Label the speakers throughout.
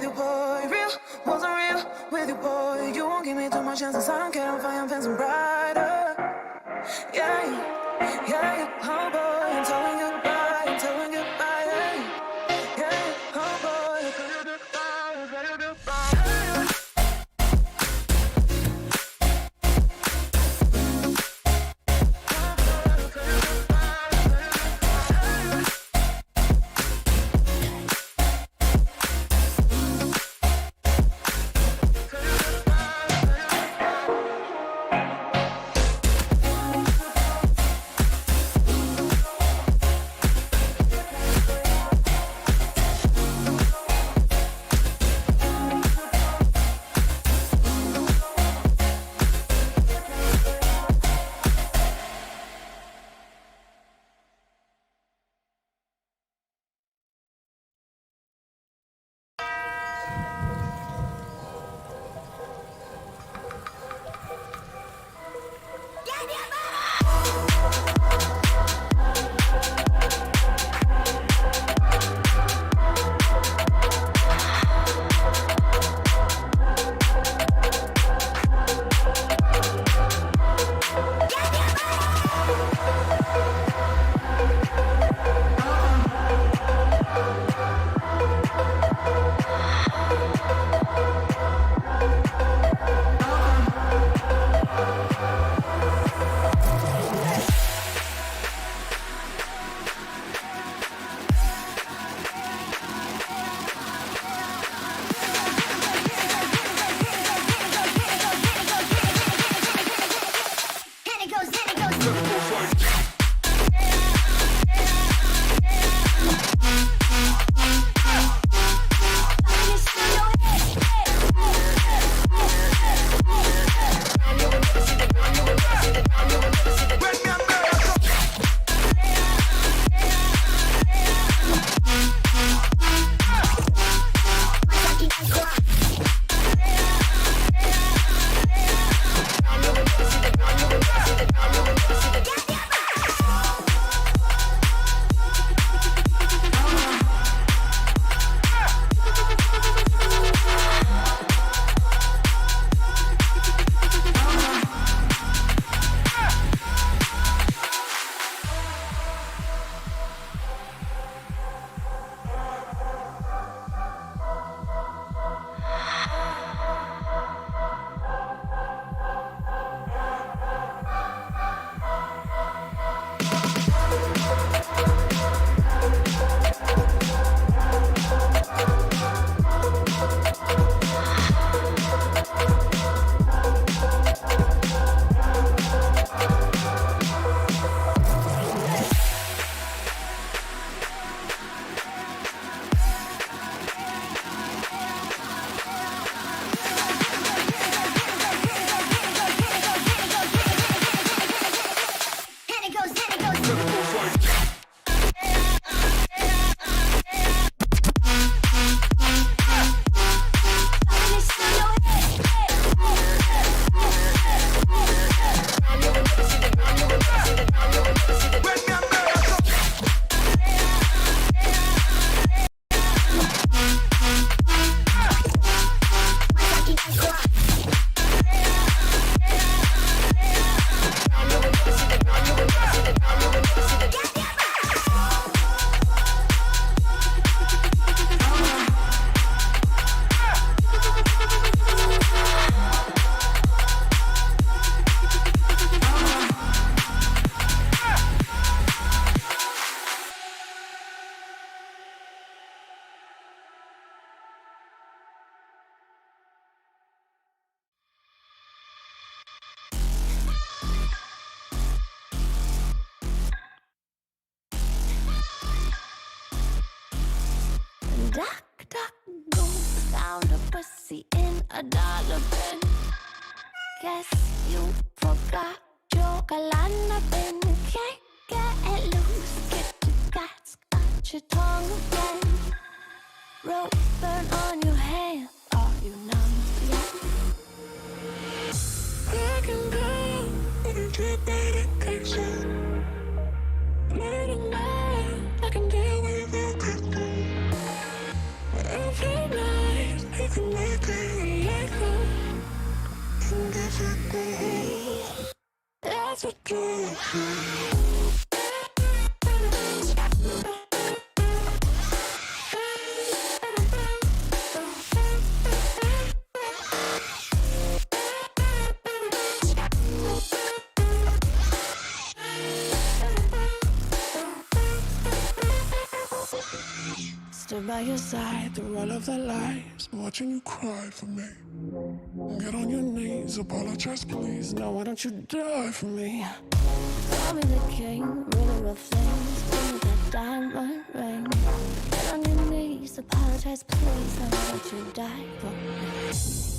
Speaker 1: with you, boy. Real wasn't real with you, boy. You won't give me too much chances. I don't care if I am fencing brighter. Yeah, oh boy, I'm telling goodbye, I'm telling goodbye. Yeah, oh boy, I'm telling goodbye, I'm telling goodbye.
Speaker 2: Duck, duck, goose, found a pussy in a dollar bin. Guess you forgot your galana bin. Can't get loose, get your guts, got your tongue again. Rope burn on your hand, are you numb yet? I can go and get medication. Murder man, I can deal with it. Every night
Speaker 1: can make it legal. Can give it the that's what you stood by your side through all of the lies, watching you cry for me. Get on your knees, apologize please. Now why don't you die for me? Tell me the king, really real things. Give me that diamond ring. Get on your knees, apologize please. Now why don't you die for me?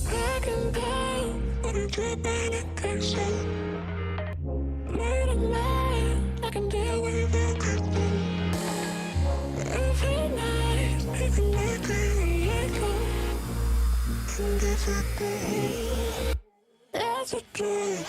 Speaker 1: I can pay, but you keep medication. Made a man, I can deal with everything. Every night, you can make it legal. Can give it the that's what you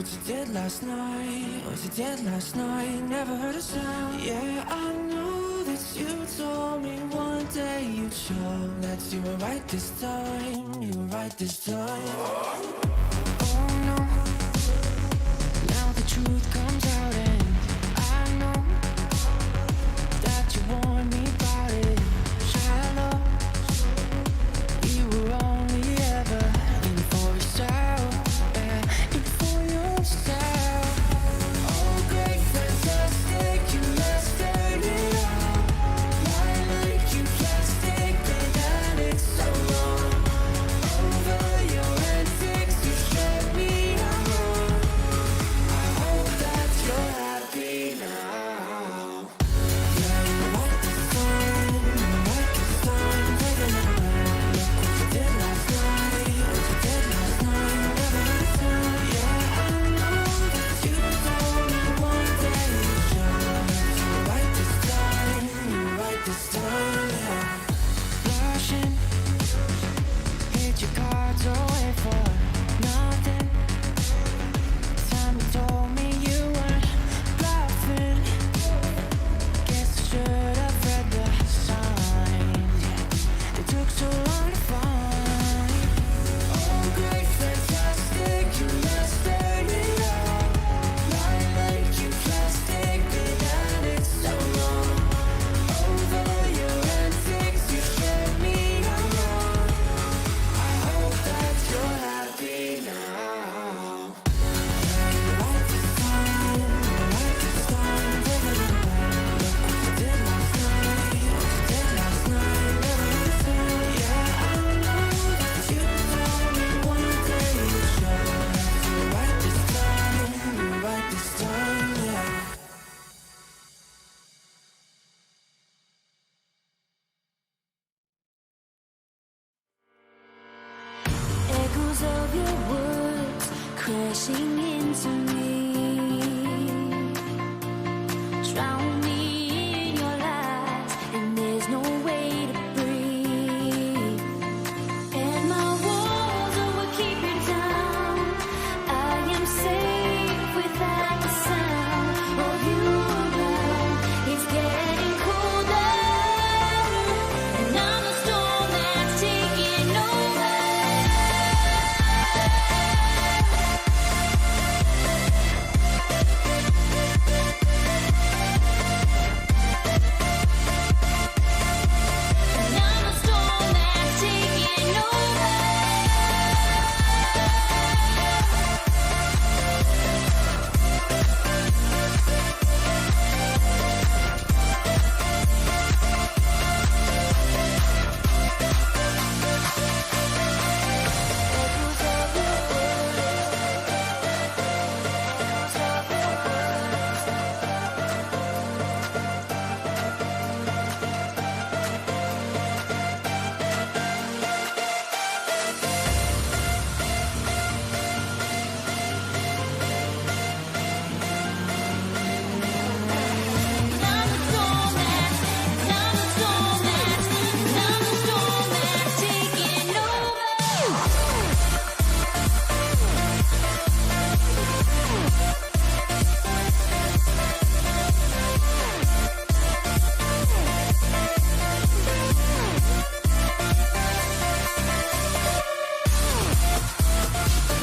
Speaker 1: what you did last night, what you did last night. Never heard a sound. Yeah, I know that you told me one day you'd show that you were right this time, you were right this time. Oh no, now the truth comes out and I know that you warned me about it. Shallow, you were only ever in for yourself, yeah, in for yourself. Oh great, fantastic, you mastered it all. Lying like you plastic, but that it's so long. Over your antics, you shut me down. I hope that you're happy now. Yeah, you're right this time, you're right this time. Take a look back, look what you did last night, what you did last night. Never had a time. Yeah, I know that you told me one day you'd show that you were right this time, you were right this time. Yeah, blushing, hit your cards away for nothing. Time you told me you weren't bluffing. Guess I should have read the signs. Yeah, it took so long to find. Oh great, fantastic, you mastered it all. Lying like you plastic, but that it's so long. Over your antics, you shut me down. I hope that you're happy now. Yeah, you're right this time, you're right this time. Take a look back, look what you did last night, what you did last night. Never had a time. Yeah, I know that you told me one day you'd show that you were right this time, you were right this time. Yeah.
Speaker 2: Echoes of your words crashing into me, drown me in your lies, and there's no way to breathe. And my walls are what keep you down. I am safe without the sound of you around. It's getting colder, and I'm the storm that's taking over. And I'm the storm that's taking over.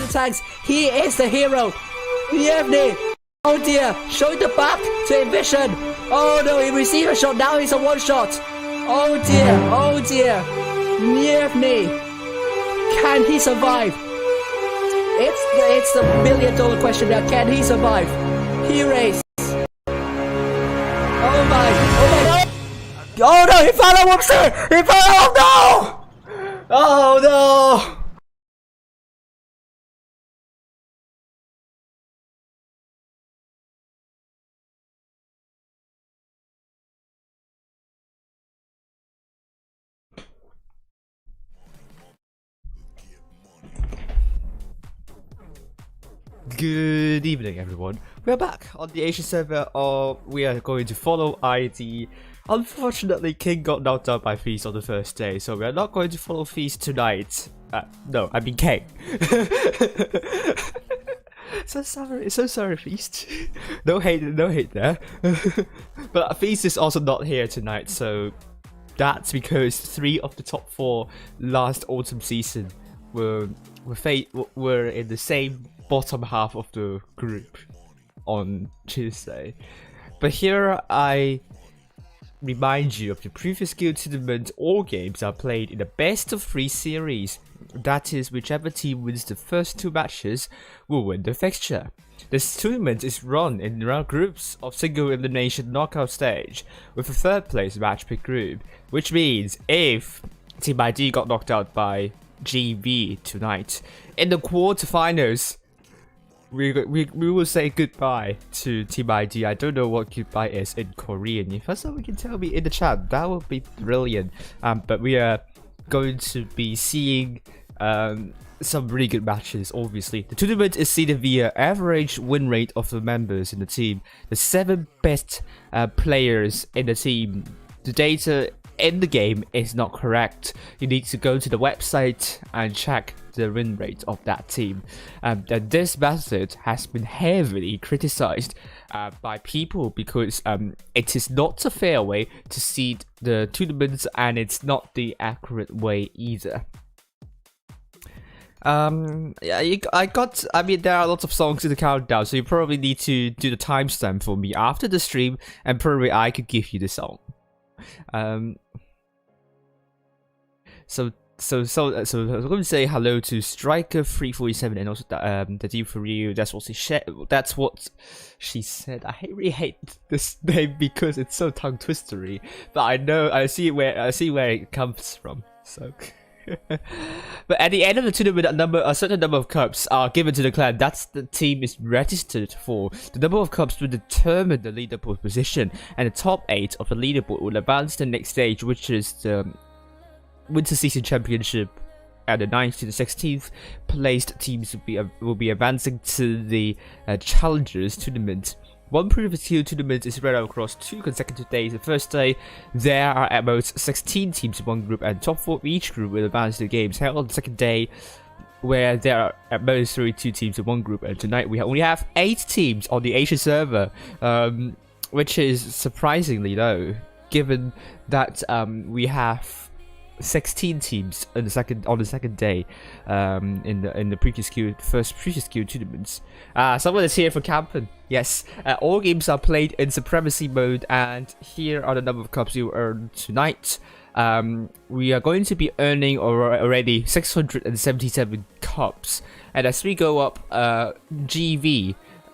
Speaker 3: Tags, he is the hero. Yevney. Oh dear, showing the back to Ambition. Oh no, he received a shot, now he's a one shot. Oh dear. Yevney. Can he survive? It's the $1 million question now. Can he survive? He raced. Oh my god. Oh no, he found a whoopsie! He found a no! Oh no!
Speaker 4: Good evening, everyone. We are back on the Asian server, or we are going to follow ID. Unfortunately, King got knocked out by Feast on the first day, so we are not going to follow Feast tonight. No, I mean King. So sorry, Feast. No hate there. But Feast is also not here tonight, so that's because 3 of the top 4 last autumn season were in the same bottom half of the group on Tuesday. But here I remind you of the previous guild tournament. All games are played in the best of 3 series. That is, whichever team wins the first 2 matches will win the fixture. This tournament is run in round groups of single elimination knockout stage, with a 3rd place match per group, which means if Team ID got knocked out by GV tonight, in the quarterfinals, we will say goodbye to Team ID. I don't know what goodbye is in Korean. If someone can tell me in the chat, that would be brilliant. But we are going to be seeing some really good matches, obviously. The tournament is seeded via average win rate of the members in the team. The 7 best players in the team. The data in the game is not correct. You need to go to the website and check the win rate of that team. And this method has been heavily criticized by people because it is not a fair way to seed the tournaments, and it's not the accurate way either. Yeah, I mean, there are lots of songs in the countdown, so you probably need to do the timestamp for me after the stream, and probably I could give you the song. So I'm going to say hello to Striker347 and also the D for you. That's what she said. I really hate this name because it's so tongue twistery, but I see where it comes from. So. But at the end of the tournament, a certain number of cups are given to the clan that the team is registered for. The number of cups will determine the leaderboard position, and the top 8 of the leaderboard will advance to the next stage, which is the Winter Season Championship. And the 9th to the 16th placed teams will be advancing to the Challengers Tournament. One previous tier tournament is spread out across 2 consecutive days. The first day, there are at most 16 teams in one group, and top 4 of each group will advance to the games held on the second day, where there are at most 32 teams in one group. And tonight we only have 8 teams on the Asian server, which is surprisingly low, given that we have 16 teams on the second day in the previous queue tournaments. Someone is here for Campen. Yes, all games are played in Supremacy mode, and here are the number of cups you earn tonight. We are going to be earning already 677 cups, and as we go up,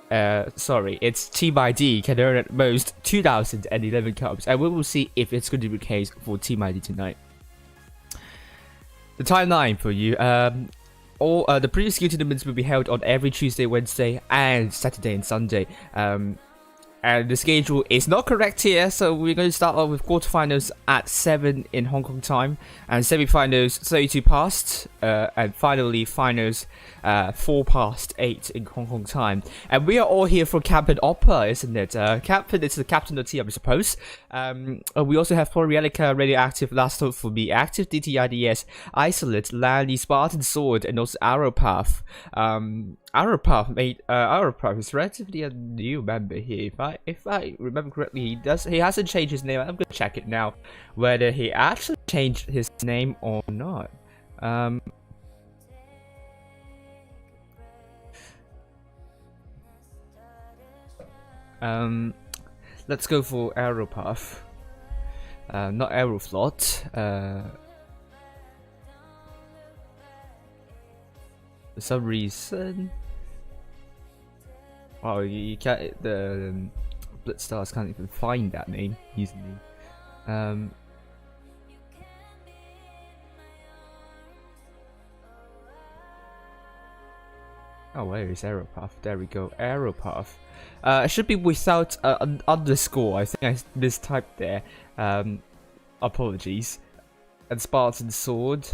Speaker 4: it's Team ID can earn at most 2011 cups, and we will see if it's going to be the case for Team ID tonight. The timeline for you. The previous skill tournaments will be held on every Tuesday, Wednesday, and Saturday and Sunday. And the schedule is not correct here, so we're going to start off with quarterfinals at 7 in Hong Kong time, and semi-finals 32 past, and finally finals 4 past 8 in Hong Kong time. And we are all here for Campen Oppa, isn't it? Campen is the captain of the team, I suppose. We also have Porielica, Radioactive, Last Hope for Me, Active, DTIDS, Isolate, Landy, Spartan Sword, and also Arrowpath. Arrowpath is relatively a new member here. If I remember correctly, he hasn't changed his name. I'm gonna check it now, whether he actually changed his name or not. Let's go for Arrowpath. Not Aeroflot. For some reason. Oh, you can't. The Blitz stars can't even find that name easily. Oh, where is Arrowpath? There we go, Arrowpath. It should be without an underscore. I think I mistyped there. Apologies. And Spartan Sword.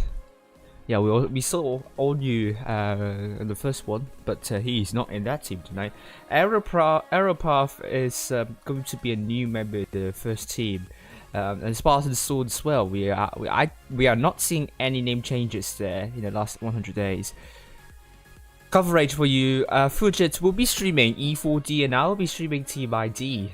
Speaker 4: Yeah, we saw all new in the first one, but he's not in that team tonight. Arrowpath is going to be a new member of the first team, and Spartan Sword as well. We are not seeing any name changes there in the last 100 days. coverage for you. Fujit will be streaming E4D and I will be streaming Team ID.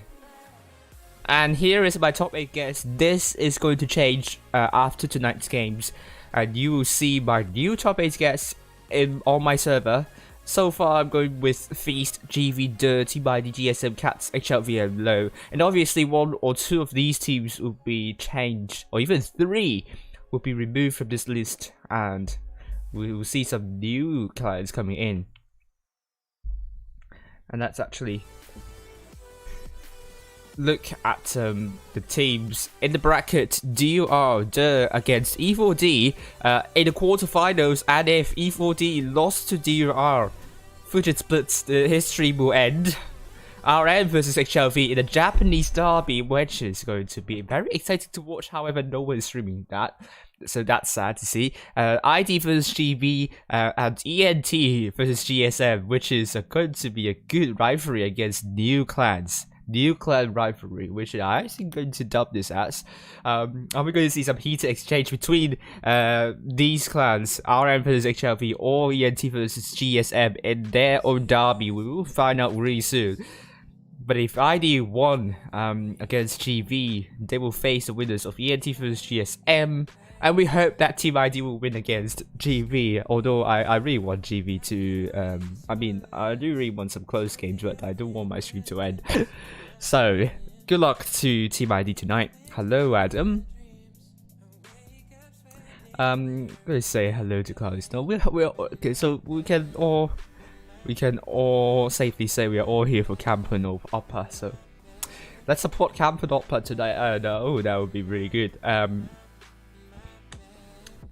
Speaker 4: And here is my top 8 guests. This is going to change after tonight's games. And you will see my new top 8 guests on my server. So far, I'm going with Feast, GV, Team ID, GSM, Cats, HLV, and Low. And obviously, 1 or 2 of these teams will be changed, or even 3 will be removed from this list. And we will see some new clients coming in. And that's actually... Look at the teams in the bracket. DUR against E4D in the quarterfinals, and if E4D lost to DUR, Fujit's Blitz, the history will end. RM versus HLV in a Japanese derby, which is going to be very exciting to watch. However, no one is streaming that, so that's sad to see. ID versus GB and ENT versus GSM, which is going to be a good rivalry against new clans. New clan rivalry, which I think going to dub this as. Are we going to see some heated exchange between these clans, RM versus HLV or ENT versus GSM in their own derby? We will find out really soon. But if ID won against GV, they will face the winners of ENT versus GSM. And we hope that Team ID will win against GV, although I really want GV to... I mean, I do really want some close games, but I don't want my stream to end. So, good luck to Team ID tonight. Hello, Adam. I'm gonna say hello to Claudius. No, we're okay. So we can all safely say we are all here for Campen Oppa. So let's support Campen Oppa tonight. Oh, that would be really good.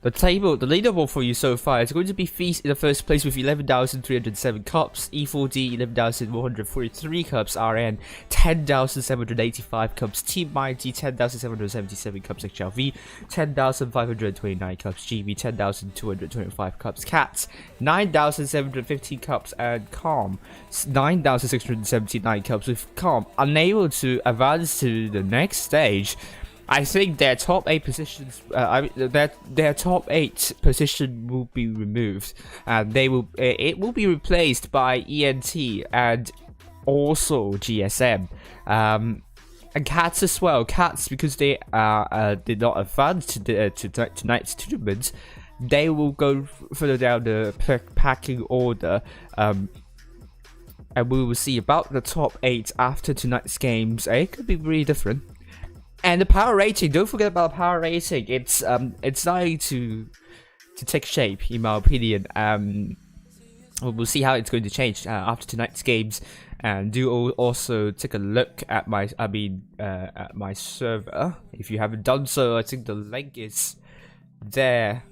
Speaker 4: The leaderboard for you so far is going to be Feast in the first place with 11,307 cups, E4D 11,143 cups, RN 10,785 cups, Team ID 10,777 cups, HLV 10,529 cups, GB 10,225 cups, Cats 9,715 cups, and Calm 9,679 cups, with Calm unable to advance to the next stage. I think their top 8 positions, their top 8 position will be removed, and it will be replaced by ENT and also GSM, and Cats as well. Cats, because they did not advance to tonight's tournament, they will go further down the packing order. And we will see about the top 8 after tonight's games. It could be really different. And the power rating, don't forget about power rating. It's starting to take shape, in my opinion. We'll see how it's going to change after tonight's games. And do also take a look at my server. If you haven't done so, I think the link is there.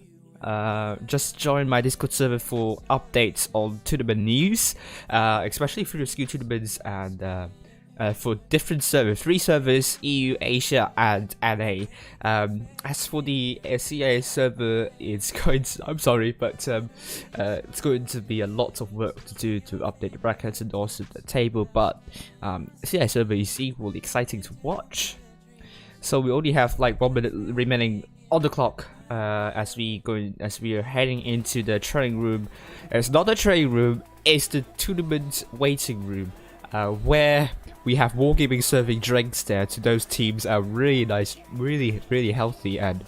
Speaker 4: Just join my Discord server for updates on tournament news, especially for your skill tournaments and. For different servers, 3 servers, EU, Asia, and NA. As for the CA server, it's going to, I'm sorry, but it's going to be a lot of work to do to update the brackets and also the table, but CA server is equally exciting to watch. So we only have like 1 minute remaining on the clock as we are heading into the training room. It's not a training room, it's the tournament waiting room, where we have Wargaming serving drinks there to those teams are really nice, really healthy and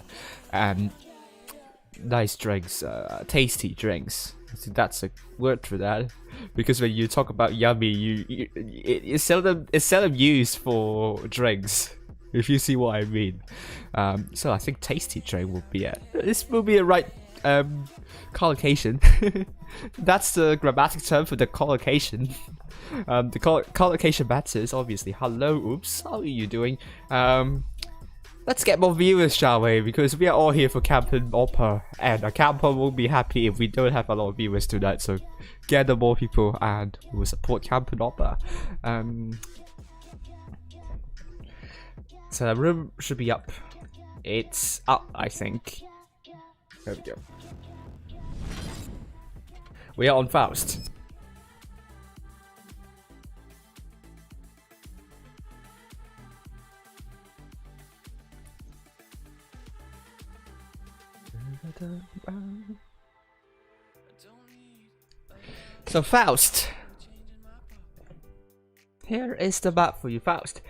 Speaker 4: nice drinks, tasty drinks. I think that's a word for that, because when you talk about yummy, it's seldom used for drinks, if you see what I mean. So I think tasty drink will be this will be a right collocation. That's the grammatic term for the collocation. The collocation matters, obviously. Hello, oops, how are you doing? Let's get more viewers, shall we? Because we are all here for Campen Oppa, and a camper won't be happy if we don't have a lot of viewers tonight. So gather more people, and we will support Campen Oppa. So the room should be up. It's up, I think. There we go. We are on Faust. So Faust. Here is the map for you, Faust.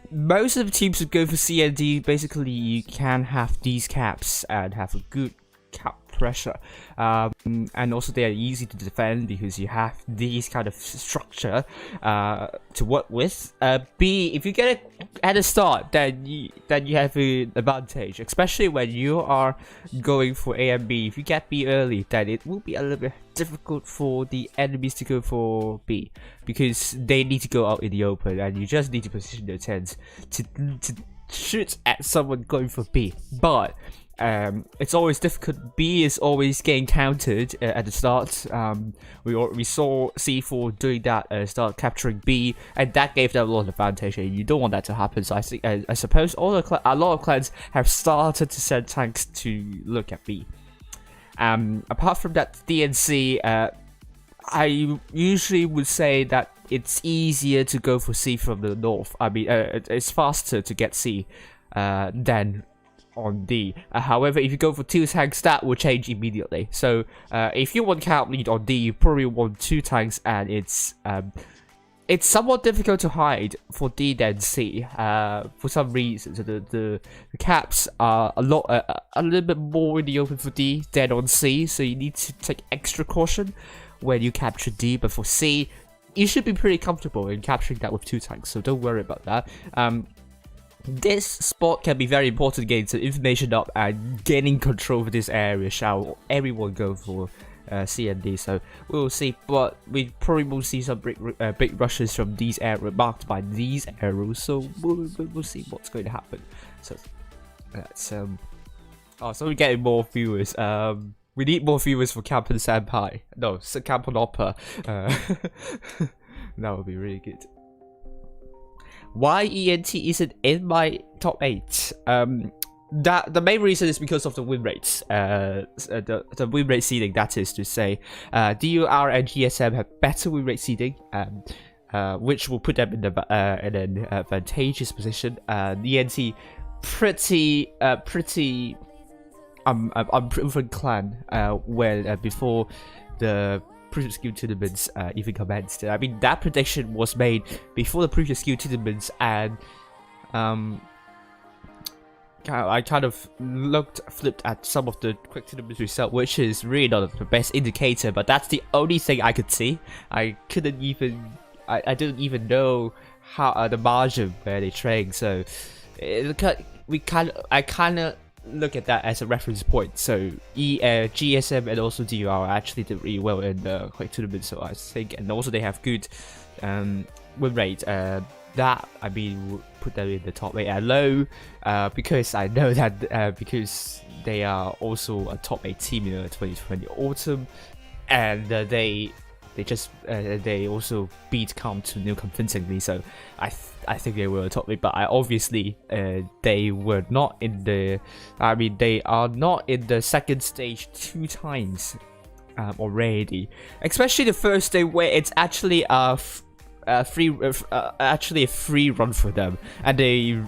Speaker 4: Most of the teams that go for C and D, basically you can have these caps and have a good cap pressure. And also they are easy to defend because you have these kind of structure to work with. B, if you get it at the start, then you have an advantage, especially when you are going for A and B. If you get B early, then it will be a little bit difficult for the enemies to go for B because they need to go out in the open, and you just need to position your tents to shoot at someone going for B. But it's always difficult. B is always getting countered at the start. We saw C4 doing that, start capturing B, and that gave them a lot of advantage. And you don't want that to happen. So I think, I suppose, a lot of clans have started to send tanks to look at B. Apart from that, DNC, I usually would say that it's easier to go for C from the north. I mean, it's faster to get C than on D. However, if you go for 2 tanks, that will change immediately. So if you want count lead on D, you probably want 2 tanks, and it's somewhat difficult to hide for D than C for some reason. So the caps are a little bit more in the open for D than on C, so you need to take extra caution when you capture D. But for C, you should be pretty comfortable in capturing that with 2 tanks, so don't worry about that. This spot can be very important getting some information up and gaining control of this area. Shall everyone go for C and D? So we'll see, but we probably will see some big rushes from these areas marked by these arrows. So we'll see what's going to happen. So that's so we're getting more viewers. We need more viewers for Camp and Senpai. No, Camp and Oppa. That would be really good. Why ENT isn't in my top 8? The main reason is because of the win rates. The win rate seeding, that is to say, DUR and GSM have better win rate seeding, which will put them in an advantageous position. ENT pretty unproven clan before the previous skill tournaments even commenced. I mean, that prediction was made before the previous skill tournaments, and I kind of flipped at some of the quick tournaments result, which is really not the best indicator, but that's the only thing I could see. I didn't even know how the margin where they trained, so I kind of look at that as a reference point. So GSM and also DUR actually did really well in the quick tournament, so I think, and also they have good win rate. That, I mean, would put them in the top 8 and low, because I know that because they are also a top 8 team in the 2020 autumn, and they also beat Comp to convincingly. So I think they were a top 8, but obviously they were not in the. I mean, they are not in the second stage 2 times already, especially the first day where it's actually a free run for them, and they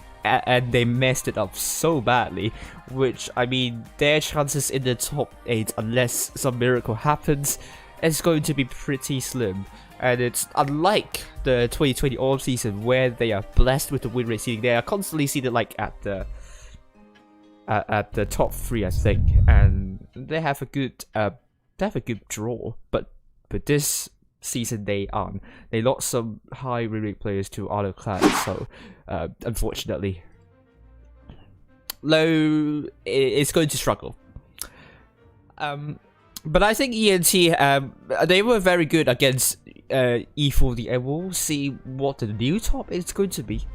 Speaker 4: messed it up so badly, which, I mean, their chances in the top 8, unless some miracle happens, is going to be pretty slim. And it's unlike the 2020 all season where they are blessed with the win rate seeding. They are constantly seeded like at the top 3, I think, and they have a good draw. But this season they lost some high win rate players to other clans, so unfortunately, low is going to struggle. But I think ENT, they were very good against E40, and we'll see what the new top is going to be.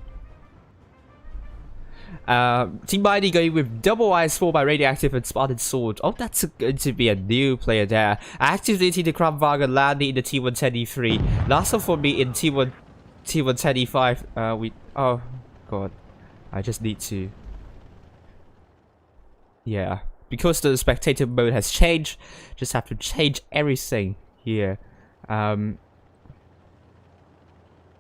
Speaker 4: Team ID going with Double Ice 4 by Radioactive and Spartan Sword. Oh, that's going to be a new player there. Activity the Kramvaga landing in the T110E3. Last one for me in T110E5. Oh god, I just need to. Yeah. Because the spectator mode has changed, just have to change everything here.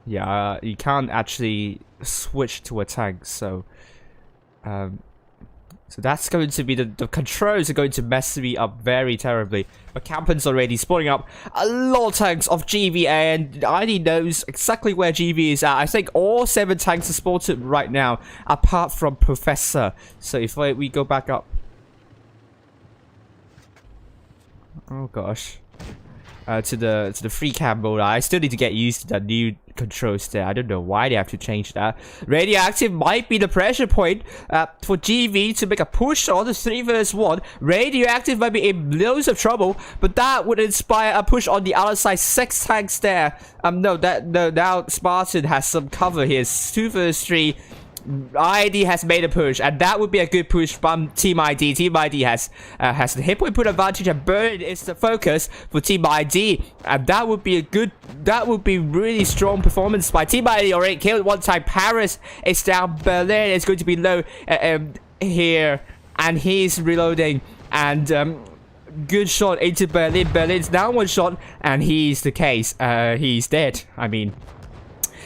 Speaker 4: Yeah, you can't actually switch to a tank, so So that's going to be the controls are going to mess me up very terribly. But Campan's already spawning up a lot of tanks of GV, and ID knows exactly where GV is at. I think all 7 tanks are spotted right now, apart from Professor. So if we go back up. Oh gosh. To the free cam mode. I still need to get used to the new controls there. I don't know why they have to change that. Radioactive might be the pressure point for GV to make a push on the 3 vs 1. Radioactive might be in loads of trouble, but that would inspire a push on the other side. 6 tanks there. No, now Spartan has some cover here. It's 2 vs 3. ID has made a push, and that would be a good push from Team ID. Team ID has the hit point advantage, and Burn is the focus for Team ID, and that would be really strong performance by Team ID. Already killed one time. Paris is down. Berlin is going to be low here, and he's reloading, and good shot into Berlin. Berlin's down 1 shot, and he's the case. He's dead. I mean,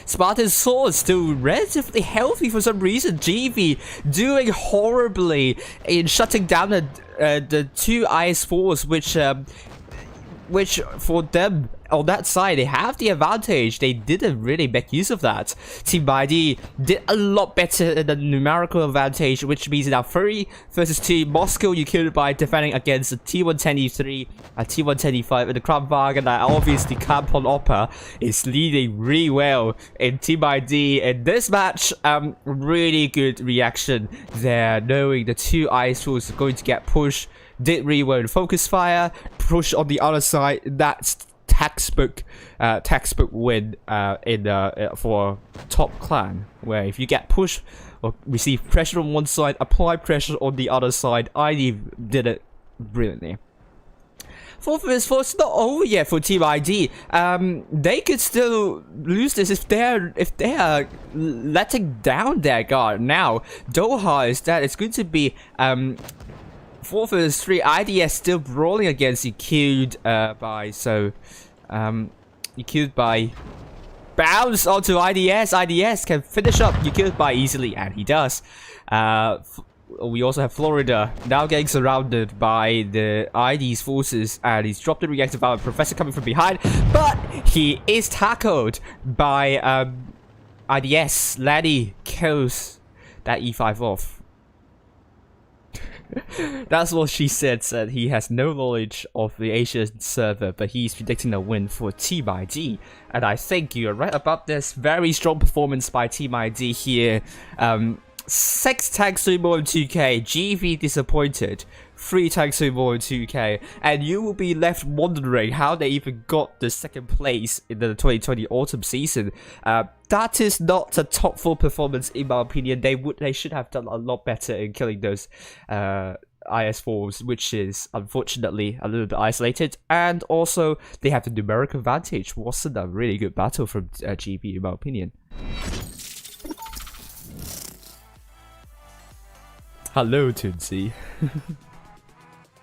Speaker 4: Spartan's sword still relatively healthy for some reason. GV doing horribly in shutting down the 2 IS-4s, which for them on that side, they have the advantage. They didn't really make use of that. Team ID did a lot better in the numerical advantage, which means now 3 vs 2. Moscow, you killed by defending against a T110E3, a T110E5, and the Kramwagen, and obviously Campon Opera is leading really well in Team ID. In this match, really good reaction there, knowing the 2 IS-4s are going to get pushed. Did really well in focus fire, push on the other side. That's textbook win for top clan, where if you get pushed or receive pressure on one side, apply pressure on the other side. ID did it brilliantly. 4 vs 4 is not over yet for Team ID. They could still lose this if they are letting down their guard. Now Doha is that it's going to be 4 vs 3. IDS still brawling against EQ'd by bounce onto IDS. IDS can finish up EQ'd by easily, and he does. We also have Florida now getting surrounded by the ID's forces, and he's dropped the reactive power. Professor coming from behind, but he is tackled by IDS. Laddie kills that E5 off. That's what she said he has no knowledge of the Asian server, but he's predicting a win for Team ID. And I think you're right about this. Very strong performance by Team ID here. 6 tanks to more in 2k. GV disappointed. 3 tanks to more in 2k. And you will be left wondering how they even got the 2nd place in the 2020 autumn season. That is not a top 4 performance in my opinion. They should have done a lot better in killing those IS-4s, which is unfortunately a little bit isolated. And also they have the numerical advantage. Wasn't a really good battle from GB in my opinion. Hello, Toonsy.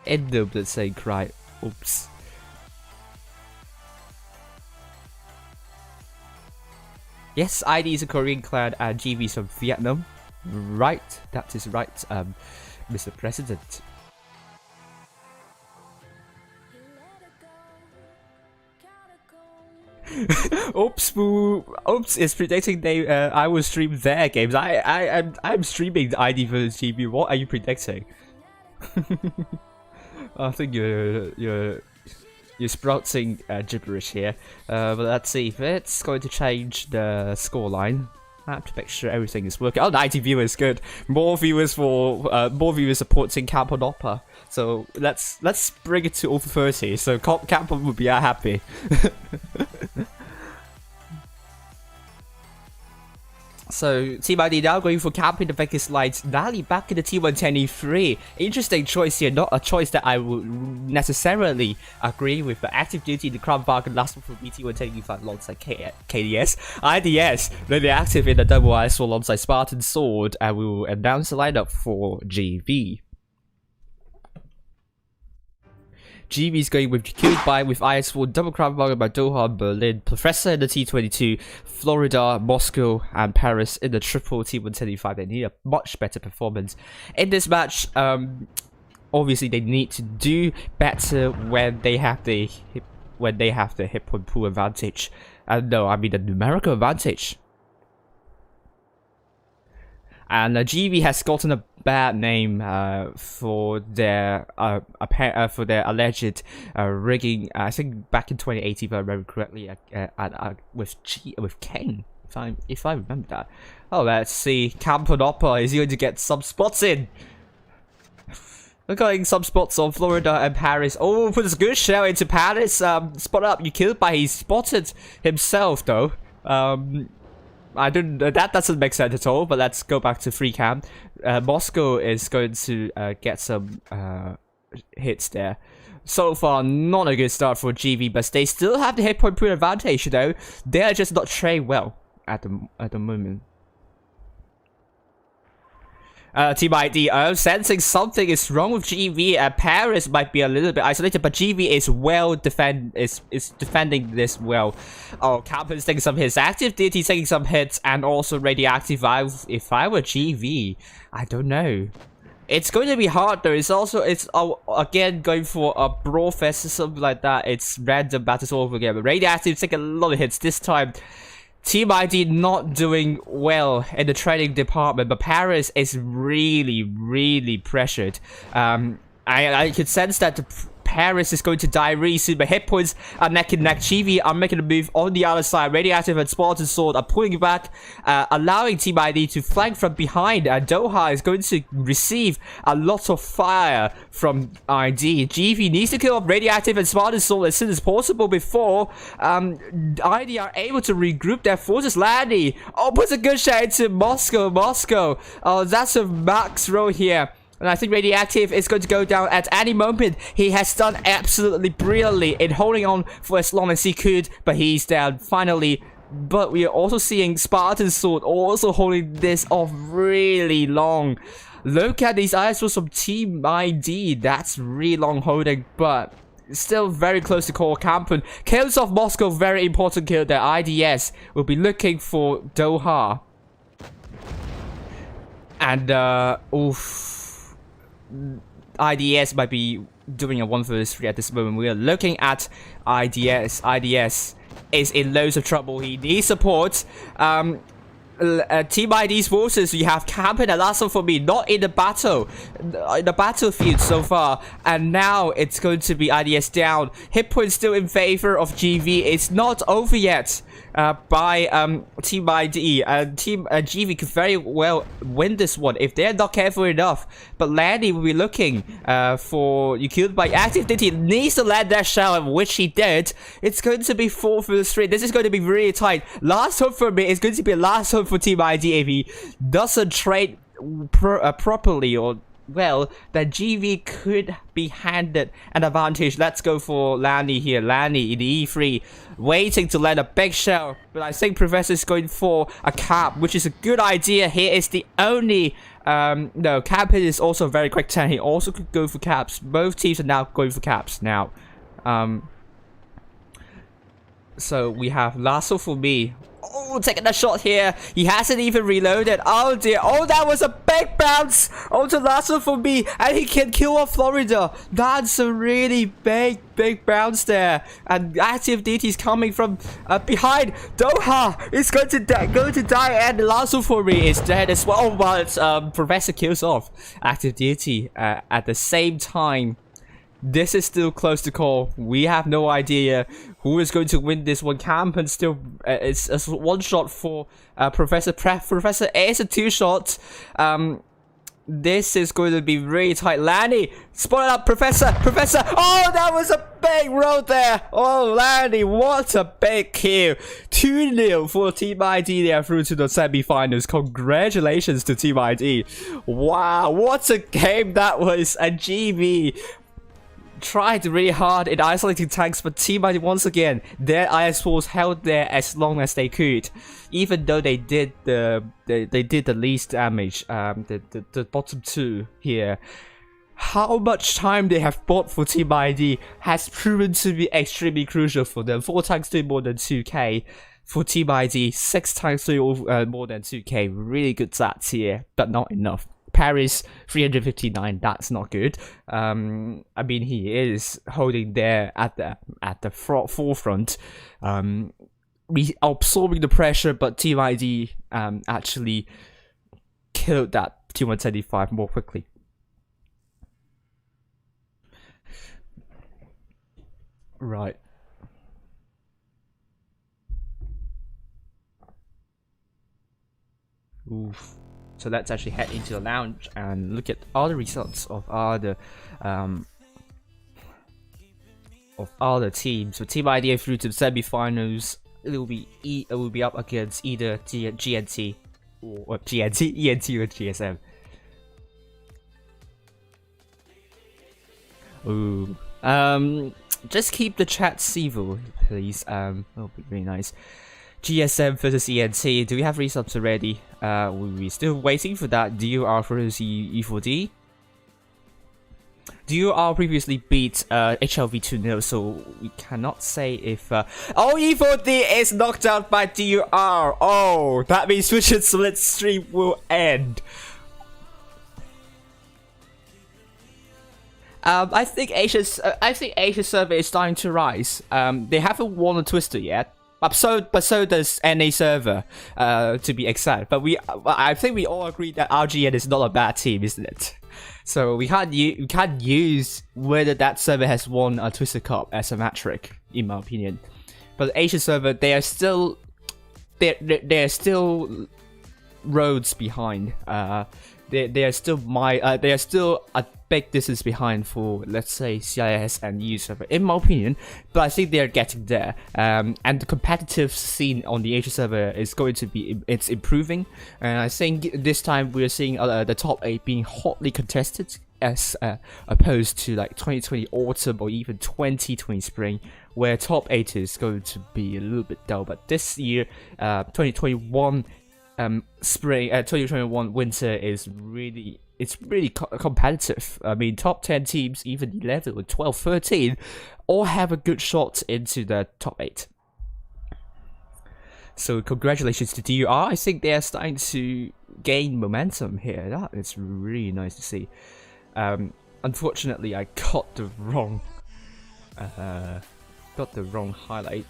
Speaker 4: End of the same cry. Oops. Yes, ID is a Korean clan and GV is from Vietnam. Right, that is right, Mr. President. Oops, boo. Oops is predicting I will stream their games. I'm streaming the ID vs GB. What are you predicting? I think you're sprouting gibberish here. But let's see if it's going to change the scoreline. I have to make sure everything is working. Oh, 90 viewers, good. More viewers supporting Campon Opera. So let's bring it to over 30. So Campon would be happy. So Team ID now going for camping the Vegas Lights. Nally back in the T110E3. Interesting choice here, not a choice that I would necessarily agree with. But active duty in the Crown Bargain, last one for BT110E5 alongside KDS. IDS, then they're active in the double ISO alongside Spartan Sword, and we will announce the lineup for GV. GB is going with Cubeby with IS4, Double Crown Mario by Doha, Berlin, Professor in the T22, Florida, Moscow, and Paris in the triple T175. They need a much better performance in this match. Obviously, they need to do better when they have the hit point pool advantage. No, I mean the numerical advantage. And GB has gotten a bad name for their alleged rigging. I think back in 2018, if I remember correctly, with Kane. If I remember that. Oh, let's see. Campanoppa is going to get some spots in. We're getting some spots on Florida and Paris. Oh, puts a good shell into Paris. Spot up. You killed by. He spotted himself though. That doesn't make sense at all, but let's go back to free cam. Moscow is going to get some hits there. So far, not a good start for GB, but they still have the hit point pool advantage, though. They are just not trained well at the moment. Team ID, I'm sensing something is wrong with GB. Paris might be a little bit isolated, but GB is is defending this well. Oh, Campan's taking some hits, Active DT taking some hits, and also Radioactive. If I were GB, I don't know. It's going to be hard though. It's again going for a brawl fest or something like that. It's random battles all over again. But Radioactive taking a lot of hits this time. Team ID not doing well in the training department, but Paris is really pressured. I could sense that Paris is going to die really soon, but hit points are neck and neck. GB are making a move on the other side. Radioactive and Spartan Sword are pulling back, allowing Team ID to flank from behind. Doha is going to receive a lot of fire from ID. GB needs to kill off Radioactive and Spartan Sword as soon as possible before ID are able to regroup their forces. Lanny, oh, puts a good shot into Moscow. Oh, that's a max roll here. And I think Radioactive is going to go down at any moment. He has done absolutely brilliantly in holding on for as long as he could, but he's down finally. But we are also seeing Spartan Sword also holding this off really long. Look at these ISOs from Team ID. That's really long holding, but still very close to call. Campan kills off Moscow. Very important kill there. IDS will be looking for Doha. And, oof. IDS might be doing a 1 vs 3 at this moment. We are looking at IDS. IDS is in loads of trouble. He needs support. Team ID's forces, we have Campan and Lasso for me, not in the battlefield so far, and now it's going to be IDS down. Hit point still in favor of GV. It's not over yet by Team ID. Team GV could very well win this one if they're not careful enough, but Lanny will be looking for you killed by Active DT. Needs to land that shell, which he did. It's going to be 4 vs 3. This is going to be really tight. Last hope for me is going to be a last hope for Team ID. If he doesn't trade properly or well, that GV could be handed an advantage. Let's go for Lanny here. Lanny in the E3, waiting to land a big shell, but I think Professor is going for a cap, which is a good idea. Here is the only no, cap hit is also a very quick 10. He also could go for caps. Both teams are now going for caps now. So we have Lasso for me. Oh, taking a shot here. He hasn't even reloaded. Oh dear. Oh, that was a big bounce onto Lasso for me. And he can kill off Florida. That's a really big bounce there. And Active DT is coming from behind. Doha is going to die. And Lasso for me is dead as well. But Professor kills off Active DT at the same time. This is still close to call. We have no idea who is going to win this one. Campan still it's a one shot for Professor. Professor is a 2 shot. This is going to be really tight. Lanny, spot it up, Professor. Oh, that was a big roll there. Oh, Lanny, what a big kill. 2-0 for Team ID. They are through to the semi-finals. Congratulations to Team ID. Wow, what a game that was. A GB tried really hard in isolating tanks, but Team ID once again, their IS4s held there as long as they could, even though they did the least damage. The bottom 2 here. how much time they have bought for Team ID has proven to be extremely crucial for them. 4 times doing more than 2k for Team ID, 6 times doing more than 2k. Really good stats here, but not enough. Paris 359, that's not good. I mean, he is holding there at the forefront, absorbing the pressure, but Team ID actually killed that T175 more quickly. Right. Oof. So let's actually head into the lounge and look at all the results of other teams. So Team ID through to the semi-finals. It will be up against either GNT or ENT or GSM. Ooh. Just keep the chat civil, please. That'll be really nice. GSM versus ENT. Do we have results already? We're still waiting for that. DUR versus E4D. DUR previously beat HLV 2-0, so we cannot say if... Oh, E4D is knocked out by DUR! Oh, that means Switch's split stream will end. I think Asia's server is starting to rise. They haven't won a Twister yet. But so does NA server, to be exact. But I think we all agree that RGN is not a bad team, isn't it? So we can't use whether that server has won a Twister Cup as a metric, in my opinion. But the Asian server, they are still roads behind. They are still a big distance behind for, let's say, CIS and EU server, in my opinion. But I think they are getting there. And the competitive scene on the Asia server is going to be, it's improving. And I think this time we're seeing the top 8 being hotly contested, as opposed to like 2020 autumn or even 2020 spring, where top 8 is going to be a little bit dull. But this year, 2021 spring, 2021 winter is really competitive. I mean, top 10 teams, even 11 or 12, 13, all have a good shot into the top 8. So congratulations to DUR. I think they are starting to gain momentum here. That is really nice to see. Unfortunately, I got the wrong highlight.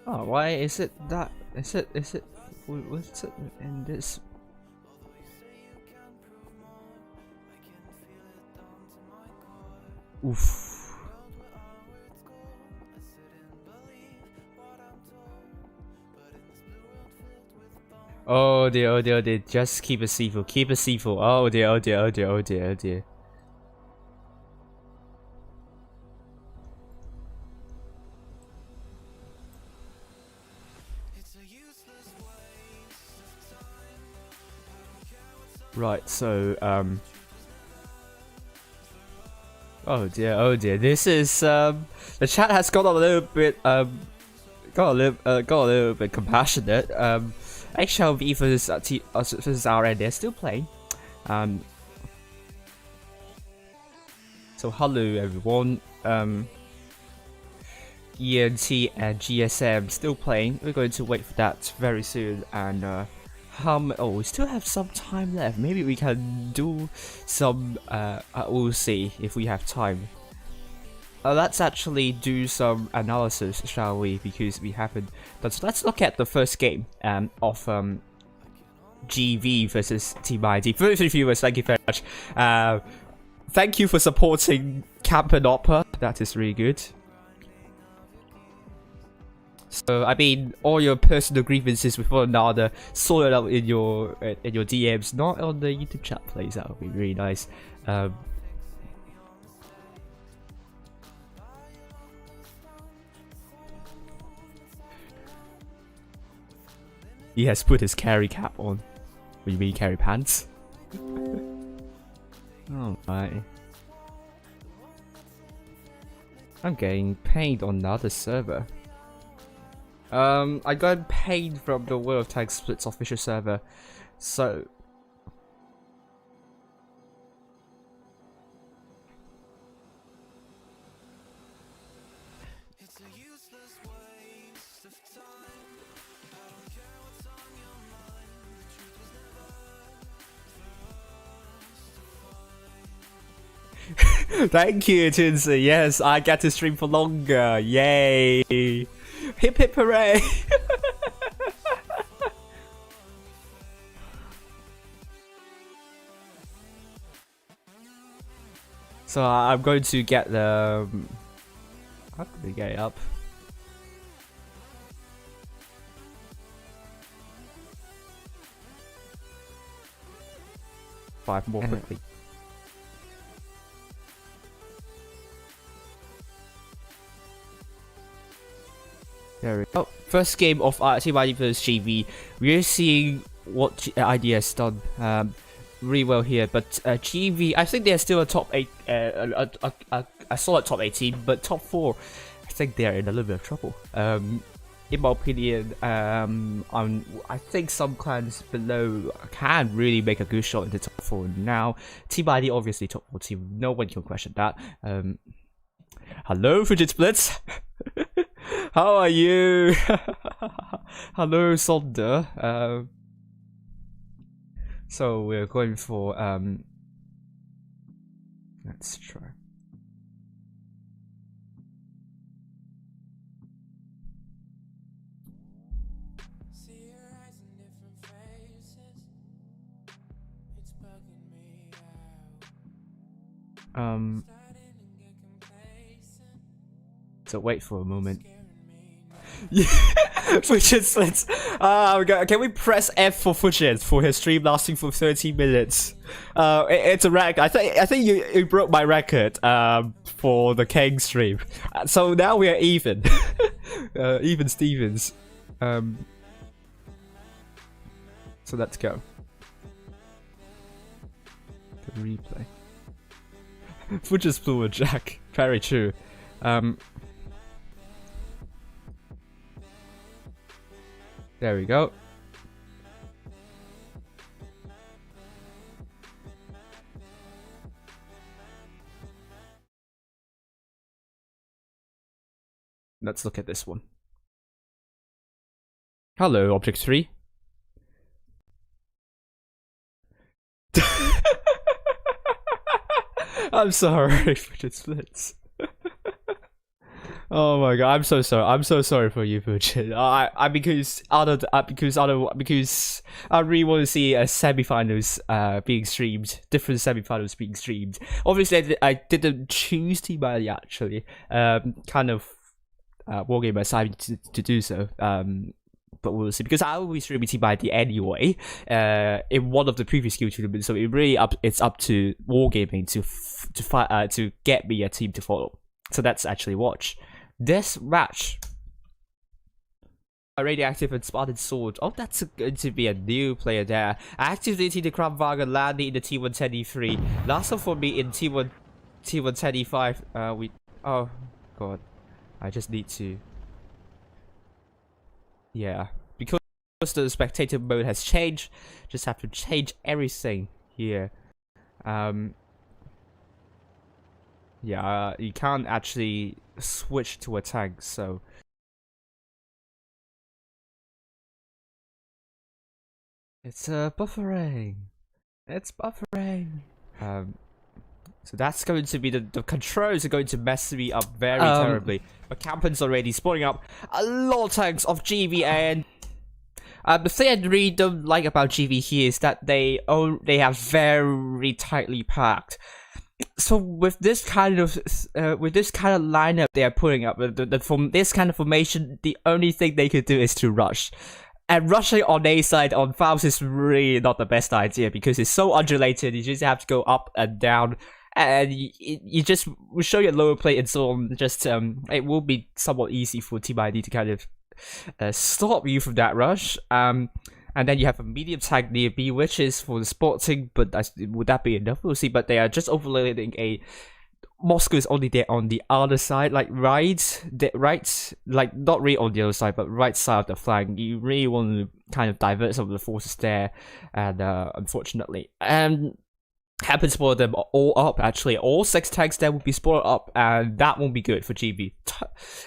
Speaker 4: Oh, why is it that? Is it? What's it in this? Oof. Oh dear, oh dear, oh dear. Just keep it civil, keep it civil. Oh dear, oh dear, oh dear, oh dear, oh dear. Right, so oh dear, this is the chat has got a little bit compassionate. HLV versus RN, they're still playing. So hello everyone. ENT and GSM still playing. We're going to wait for that very soon, and we still have some time left. Maybe we can do some. We'll see if we have time. Let's actually do some analysis, shall we? Because we haven't. But let's look at the first game of GV versus Team ID. 33 viewers, thank you very much. Thank you for supporting Camp and Opera. That is really good. So I mean, all your personal grievances with one another, sort it out in your DMs, not on the YouTube chat, please. That would be really nice. he has put his carry cap on. What you mean carry pants? Oh my. I'm getting paid on another server. I got paid from the World of Tanks Blitz official server, so thank you, Tinsy. Yes, I get to stream for longer. Yay! Hip hip hooray! So I'm going to get the. How can we get it up? Five more quickly. There we go. First game of Team ID vs GV. We're seeing what ID has done really well here, but GV, I think they're still a top 8, a solid top 18, but top 4, I think they're in a little bit of trouble. In my opinion, I think some clans below can really make a good shot in the top 4 now. Team ID obviously top 4 team, no one can question that. Hello, Fidget Blitz. How are you? Hello, Sonder. So we're going for let's try. So wait for a moment. Fidget Slits. Can we press F for Fidget for his stream lasting for 30 minutes? It's a record. I think you broke my record for the King stream. So now we are even. Even Stevens. So let's go. The replay. Fidget's fluid Jack. Very true. There we go. Let's look at this one. Hello, Object 3. I'm sorry for the splits. Oh my god, I'm so sorry. I'm so sorry for you, Fujin. Because I really want to see a semi-finals being streamed, different semi-finals being streamed. Obviously, I didn't choose Team ID actually. Kind of wargame assigned to do so. But we'll see, because I will be streaming Team ID anyway. In one of the previous skill tournaments, so it's up to wargaming to get me a team to follow. So that's actually watch. This match, a radioactive and spotted sword. Oh, that's going to be a new player there. Activity the Crown Vaga landing in the T110E3. Last one for me in T110E5. Oh god, I just need to. Yeah, because the spectator mode has changed. Just have to change everything here. Yeah, you can't actually switch to a tank, so it's buffering. It's buffering. So that's going to be the controls are going to mess me up very terribly. But Campan's already spawning up a lot of tanks of GV, and the thing I really don't like about GV here is that they have very tightly packed. So with this kind of lineup they are putting up, from this kind of formation, the only thing they could do is to rush. And rushing on A side on Faust is really not the best idea, because it's so undulated. You just have to go up and down, and you just will show your lower plate and so on. Just it will be somewhat easy for Team ID to kind of stop you from that rush. And then you have a medium tank near B, which is for the sporting, but would that be enough? We'll see. But they are just overloading a. Moscow is only there on the other side, like right, like not really on the other side, but right side of the flank. You really want to kind of divert some of the forces there, and unfortunately, happens for them all up. Actually, all 6 tanks there will be split up, and that won't be good for GB.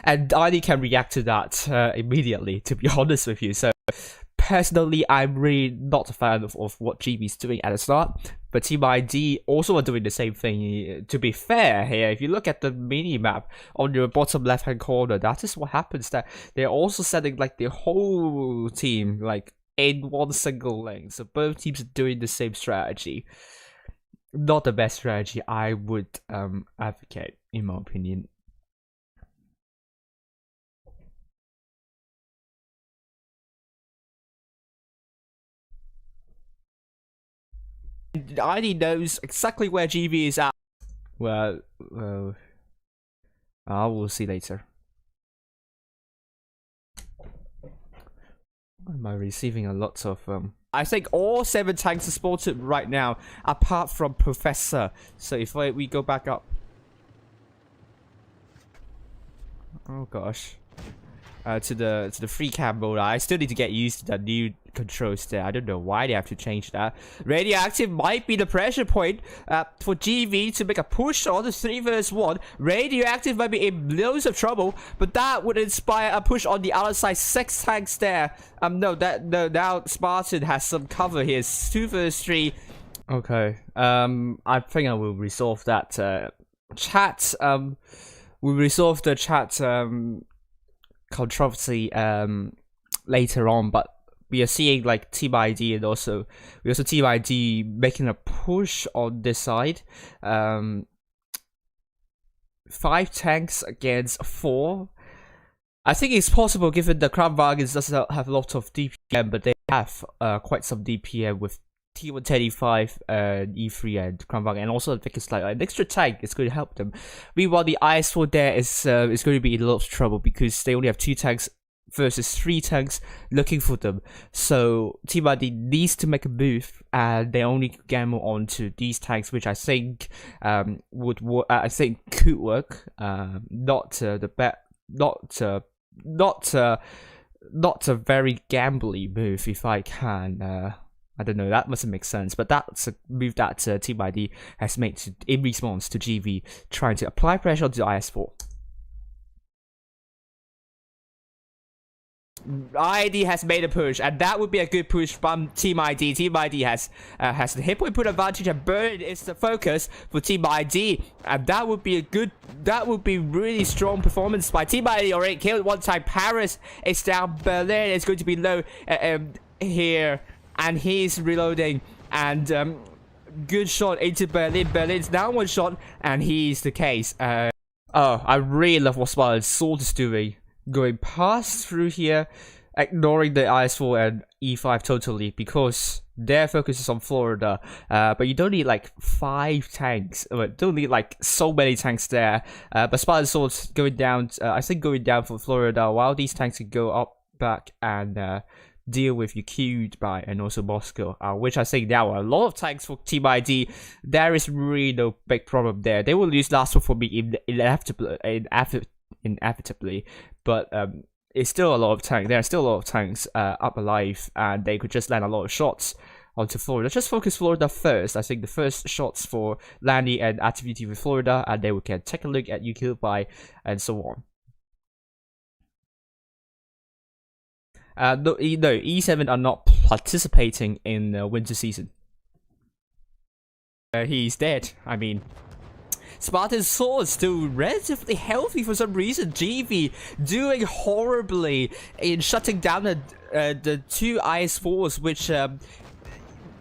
Speaker 4: And ID can react to that immediately. To be honest with you, so. Personally, I'm really not a fan of what GB is doing at the start, but Team ID also are doing the same thing. To be fair here, if you look at the mini-map on your bottom left-hand corner, that is what happens, that they're also setting like the whole team like in one single lane, so both teams are doing the same strategy. Not the best strategy I would advocate, in my opinion. ID knows exactly where GB is at. Well, I will see later. Am I receiving a lot of I think all 7 tanks are spotted right now, apart from Professor. So if we go back up. Oh gosh. To the free cam mode, I still need to get used to the new controls there. I don't know why they have to change that. Radioactive might be the pressure point for GV to make a push on the 3 vs 1. Radioactive might be in loads of trouble, but that would inspire a push on the other side. 6 tanks there. No, now Spartan has some cover here. It's 2 vs 3. Okay. I think I will resolve that chat. We'll resolve the chat controversy later on, but we are seeing like Team ID and also Team ID making a push on this side. 5 tanks against 4. I think it's possible given the Crown Wagons doesn't have a lot of DPM, but they have quite some DPM with T135, E3 and Crown Wagon, and also I think it's like an extra tank is going to help them. Meanwhile, the IS4 there is going to be in a lot of trouble because they only have 2 tanks versus 3 tanks looking for them. So Team ID needs to make a move, and they only gamble onto these tanks, which I think would work. I think could work. Not a very gambly move, if I can. I don't know, that mustn't make sense, but that's a move that Team ID has made in response to GV trying to apply pressure to the IS4. ID has made a push, and that would be a good push from Team ID. Team ID has the hit point put advantage, and Burn is the focus for Team ID, and that would be really strong performance by Team ID. Already killed 1 time. Paris is down. Berlin is going to be low here. And he's reloading, and good shot into Berlin. Berlin's now 1 shot, and he's the case. Oh, I really love what Spartan's Sword is doing. Going past through here, ignoring the IS4 and E5 totally, because their focus is on Florida. But you don't need like 5 tanks. Don't need like so many tanks there. But Spartan's Sword's going down, I think going down for Florida, while these tanks can go up, back, and deal with Ukraine by and also Moscow, which I think now are a lot of tanks for Team ID. There is really no big problem there. They will lose last one for me inevitably, but it's still a lot of tanks. There are still a lot of tanks up alive, and they could just land a lot of shots onto Florida. Just focus Florida first. I think the first shots for Lanny and Attribution with Florida, and then we can take a look at Ukraine by and so on. No, E7 are not participating in the winter season. He's dead. I mean, Spartan's Sword is still relatively healthy for some reason. GV doing horribly in shutting down the 2 IS4s,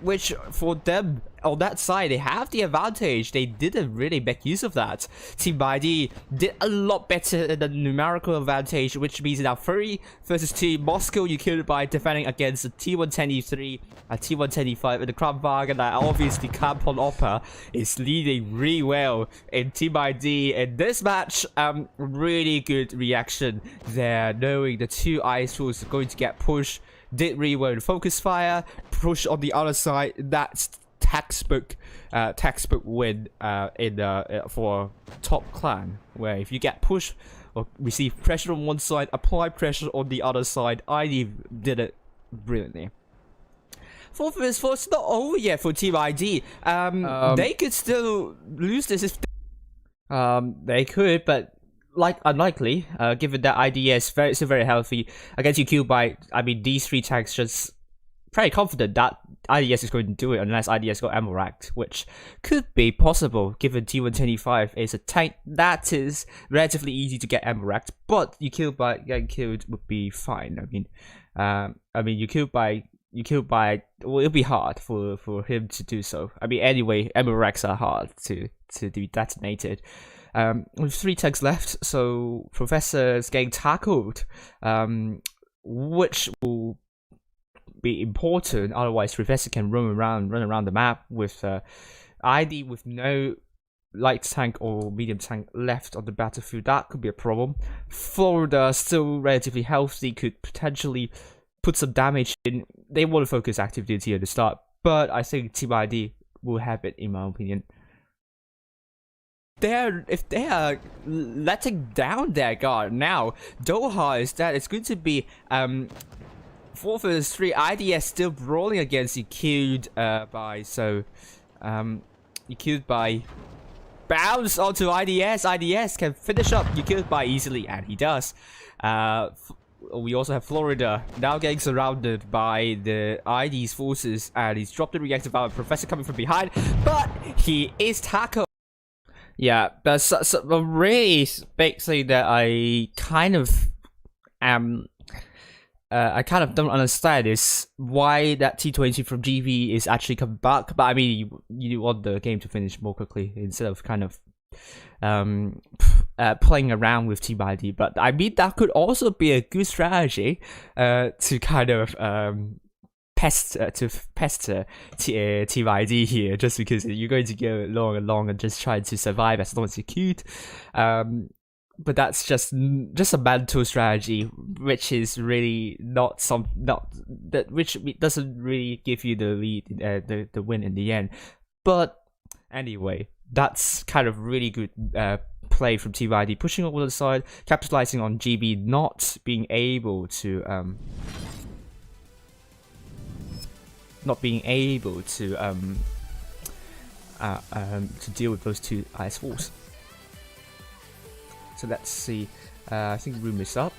Speaker 4: which for them on that side, they have the advantage. They didn't really make use of that. Team ID did a lot better in the numerical advantage, which means now 3 versus 2. Moscow, you killed by defending against a T110E3, a T110E5, and the Kramwagen, and obviously Kampon Oppa is leading really well in Team ID. In this match, really good reaction there, knowing the 2 ice tools are going to get pushed. Did really well in focus fire, push on the other side. That's textbook win for top clan, where if you get pushed or receive pressure on one side, apply pressure on the other side. ID did it brilliantly. 4 vs 4, it's not over yet for Team ID. They could still lose this if they could, but unlikely, given that IDS still very healthy against UQ by, these 3 tanks. Just very confident that IDS is going to do it unless IDS got ammo racked, which could be possible given T125 is a tank that is relatively easy to get ammo racked, but getting killed would be fine. You killed by well, it'll be hard for him to do so. Anyway, ammo racks are hard to be detonated. With 3 tanks left, so Professor is getting tackled, which will be important. Otherwise, Professor can run around the map with ID with no light tank or medium tank left on the battlefield. That could be a problem. Florida still relatively healthy, could potentially put some damage in. They want to focus active duty at the start, but I think Team ID will have it, in my opinion. If they are letting down their guard now, Doha is that it's going to be 4 vs 3. IDS still brawling against EQ'd by EQ'd by bounce onto IDS. IDS can finish up EQ'd by easily, and he does. We also have Florida now getting surrounded by the ID's forces, and he's dropped the reactor valve. Professor coming from behind, but he is tackled. Yeah, that's a really big thing that I kind of don't understand is why that T20 from GV is actually coming back. But you want the game to finish more quickly instead of kind of playing around with Team ID. But that could also be a good strategy to kind of pester Team ID here, just because you're going to go along and just try to survive as long as you could. But that's just a mental strategy, which is really which doesn't really give you the lead, the win in the end. But anyway, that's kind of really good play from Team ID, pushing over the side, capitalizing on GB not being able to deal with those 2 ice walls. So let's see. I think room is up.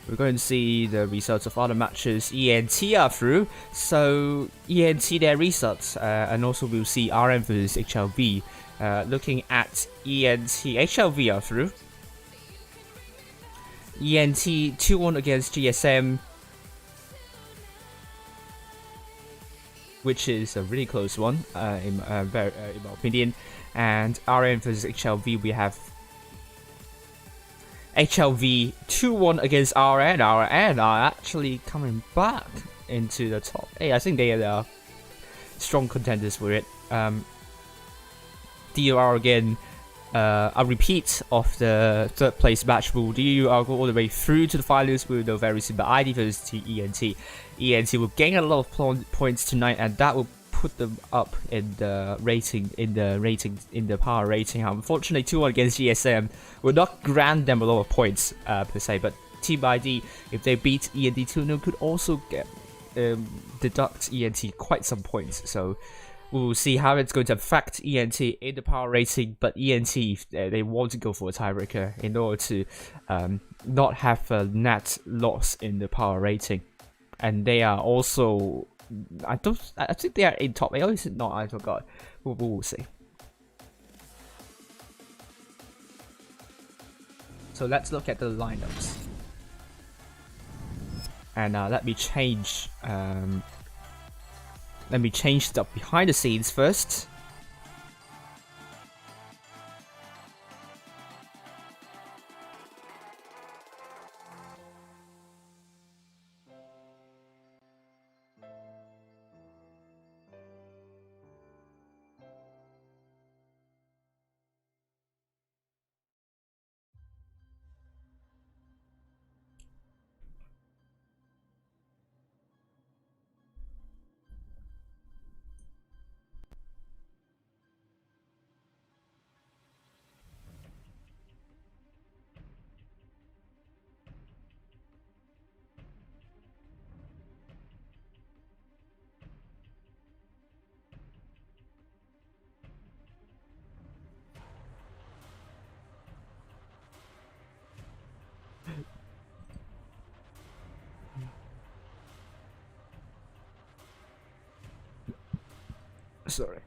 Speaker 4: We're going to see the results of other matches. ENT are through, so ENT their results, and also we'll see RM versus HLV. Looking at ENT, HLV are through. ENT 2-1 against GSM, which is a really close one, in my opinion. And RM versus HLV, we have HLV 2-1 against RN. RN are actually coming back into the top 8. I think they are strong contenders for it. DUR again, a repeat of the 3rd place match. Will DUR go all the way through to the finals? We'll know very soon. But ID versus ENT. ENT will gain a lot of points tonight, and that will put them up in the rating, in the power rating. Unfortunately, 2-1 against GSM will not grant them a lot of points per se, but Team ID, if they beat ENT 2-0, could also get deduct ENT quite some points. So we'll see how it's going to affect ENT in the power rating, but ENT, they want to go for a tiebreaker in order to not have a net loss in the power rating. And they are also, I think they are in top 8, or is it not? I forgot. We'll see. So let's look at the lineups. And let me change let me change stuff behind the scenes first. Sorry.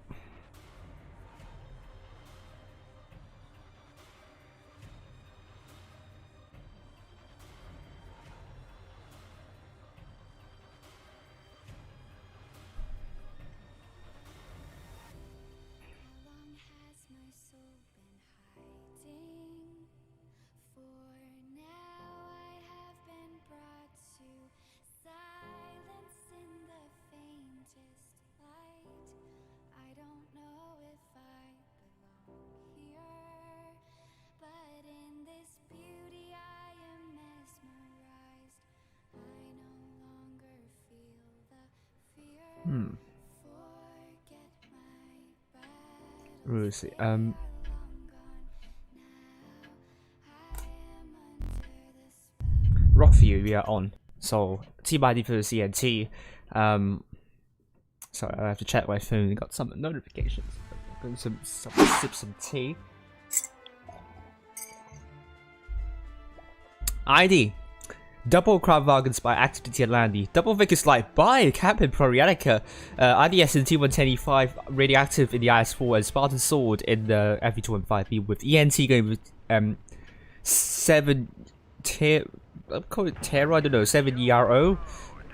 Speaker 4: We'll see. Rockview, we are on. So Team ID for the CNT. Sorry, I have to check my phone. Got some notifications. Go sip some tea. ID. Double Kravagans by Activity Atlandi. Double Vickers Light by Captain Prorianica. IDS in T125 Radioactive in the IS4 and Spartan Sword in the FV215B with ENT going with 7 I'll call it Terra, I don't know, 7 ERO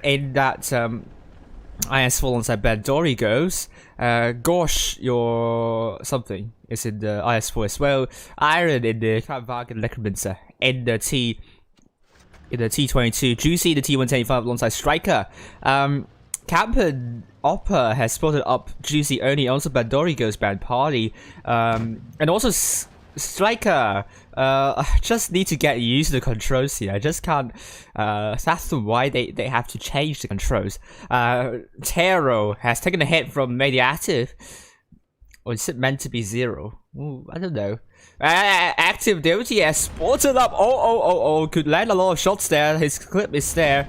Speaker 4: in that IS4 alongside Bandori goes. Gosh, your something is in the IS4 as well. Iron in the Kravagans Leckerminster in the T22, Juicy the T125 alongside Striker. Captain Oppa has spotted up Juicy only, also Bandori goes Band Party. And also Striker. I just need to get used to the controls here. I just can't fathom why they have to change the controls. Taro has taken a hit from Mediactive. Or is it meant to be 0? Ooh, I don't know. Active Duty has spotted up. Could land a lot of shots there. His clip is there.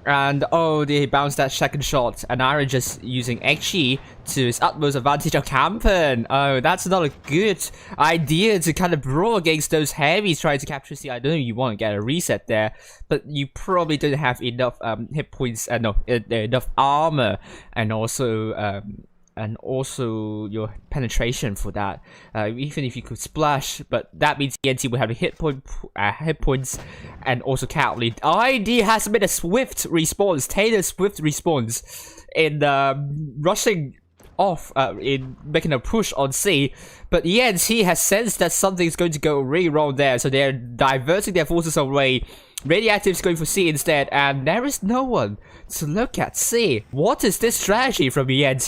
Speaker 4: And they bounced that second shot. And Iron just using Ekchi to his utmost advantage of Campen. Oh, that's not a good idea to kind of brawl against those heavies trying to capture C. I know you want to get a reset there, but you probably don't have enough hit points. Enough armor, and also your penetration for that. Even if you could splash, but that means ENT would have a hit points, and also cat lead. ID has made a swift response. Taylor swift response in rushing off, in making a push on C, but ENT has sensed that something's going to go really wrong there, so they're diverting their forces away. Radioactive's going for C instead, and there is no one to look at C. What is this strategy from ENT?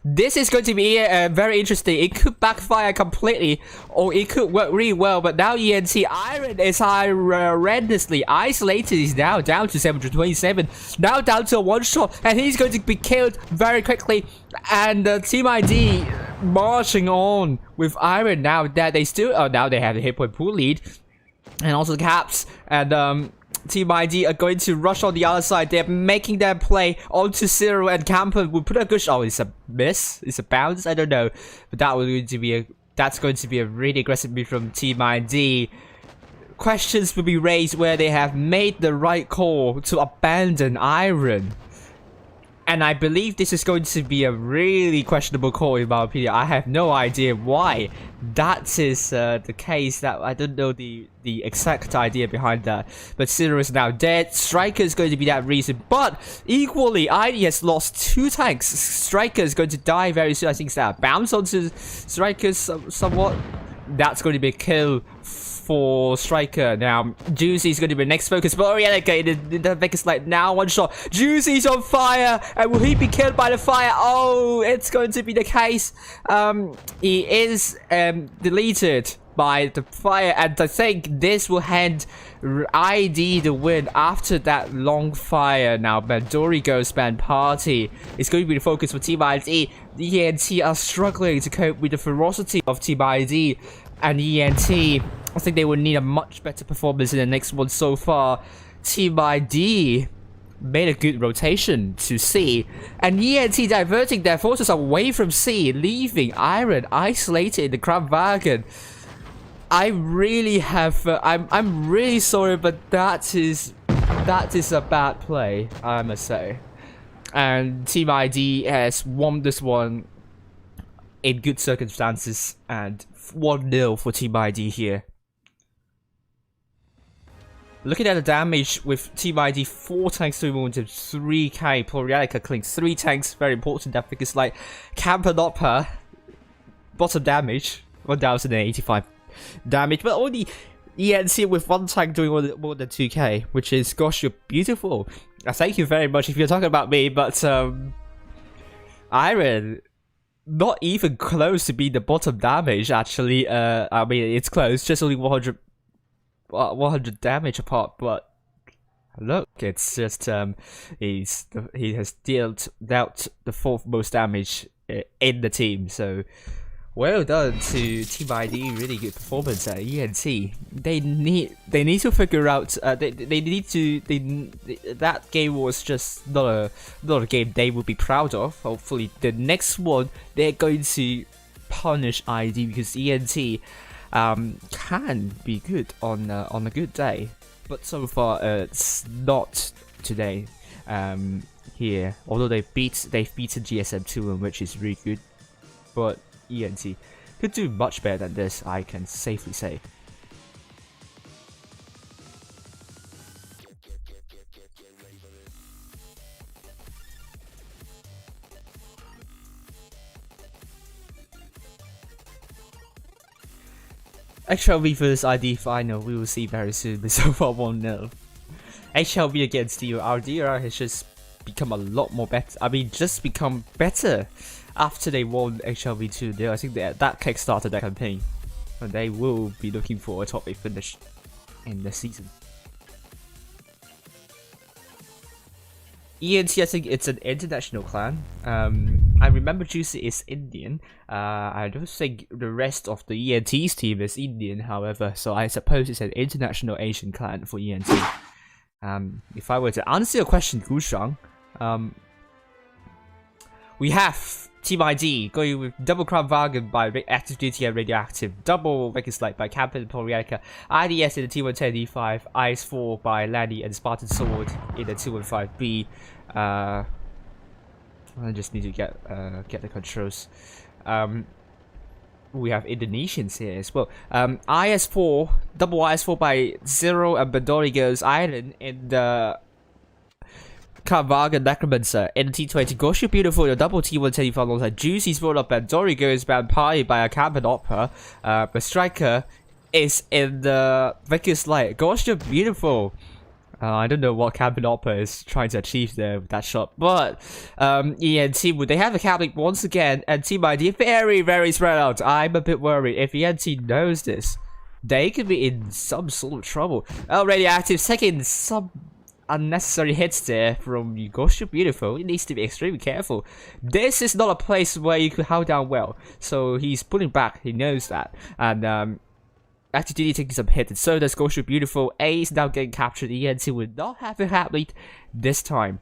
Speaker 4: This is going to be very interesting. It could backfire completely, or it could work really well, but now ENT Iron is horrendously isolated. He's now down to 727, now down to a one-shot, and he's going to be killed very quickly. And Team ID marching on with Iron now that they still, now they have the hit point pool lead, and also the Caps, and Team ID are going to rush on the other side. They're making their play onto Zero, and Camper will put a good shot. Oh, it's a miss? It's a bounce? I don't know. But that's going to be a really aggressive move from Team ID. Questions will be raised where they have made the right call to abandon Iron. And I believe this is going to be a really questionable call in my opinion. I have no idea why that is the case. That I don't know the exact idea behind that. But Zero is now dead. Striker is going to be that reason. But equally, ID has lost 2 tanks. Striker is going to die very soon. I think that bounce onto Striker somewhat. That's going to be a kill for Striker. Now Juicy is going to be the next focus, but Orielica in the biggest light now. 1 shot. Juicy's on fire, and will he be killed by the fire? Oh, it's going to be the case. He is deleted by the fire, and I think this will hand ID the win after that long fire. Now Bandori Ghost Band Party is going to be the focus for Team ID. The ENT are struggling to cope with the ferocity of Team ID, and ENT, I think they will need a much better performance in the next one. So far, Team ID made a good rotation to C, and ENT diverting their forces away from C, leaving Iron isolated in the Crab Wagon. I really have, I'm really sorry, but that is a bad play, I must say. And Team ID has won this one in good circumstances, and 1-0 for Team ID here. Looking at the damage with Team ID, 4 tanks, 3 wounded, 3k. Plurialica clings 3 tanks, very important that because like Campanoppa, bottom damage, 1085 damage, but only ENC with 1 tank doing more than 2k, which is, gosh, you're beautiful. Thank you very much if you're talking about me, but Iron, not even close to be the bottom damage actually. I mean, it's close, just only 100 damage apart, but look, it's just he has dealt the 4th most damage in the team. So well done to Team ID. Really good performance at ENT. They need to figure out. That game was just not a game they would be proud of. Hopefully, the next one they're going to punish ID, because ENT can be good on a good day, but so far it's not today. Here, although they've beaten GSM2, which is really good, but ENT could do much better than this, I can safely say. HLV vs ID final, we will see very soon. So far 1-0. HLV against DO. Our DRR has just become a lot more better. I mean, just become better after they won HLV 2-0. I think that kickstarted that campaign, and they will be looking for a top 8 finish in the season. ENT, I think it's an international clan. I remember Juicy is Indian. I don't think the rest of the ENT's team is Indian, however, so I suppose it's an international Asian clan for ENT. If I were to answer your question, Gushang, we have Team ID going with double Crown Wagon by Active Duty and Radioactive, double Wicked Slide by Campan and Polianica, IDS in the T110E5, IS4 by Lanny and Spartan Sword in the 215B. I just need to get the controls. We have Indonesians here as well. IS4, double IS4 by Zero and Bandori Goes Island in the Carvaga Necromancer in the T20. Gosh, you're beautiful. Your double T110 alongside Juicy's roll up Bandori Goes Band Party by a Campan Opera. The Striker is in the Vicus Light. Gosh, you're beautiful. I don't know what Campan Opera is trying to achieve there with that shot, but ENT, would they have a Catholic once again? And Team ID very, very spread out. I'm a bit worried. If ENT knows this, they could be in some sort of trouble. Already active, taking some unnecessary hits there from Gosh, beautiful. He needs to be extremely careful. This is not a place where you could hold down well, so he's pulling back. He knows that, and actually taking some hits, and so does Gosh, beautiful. A is now getting captured. ENT will not have a hat lead this time,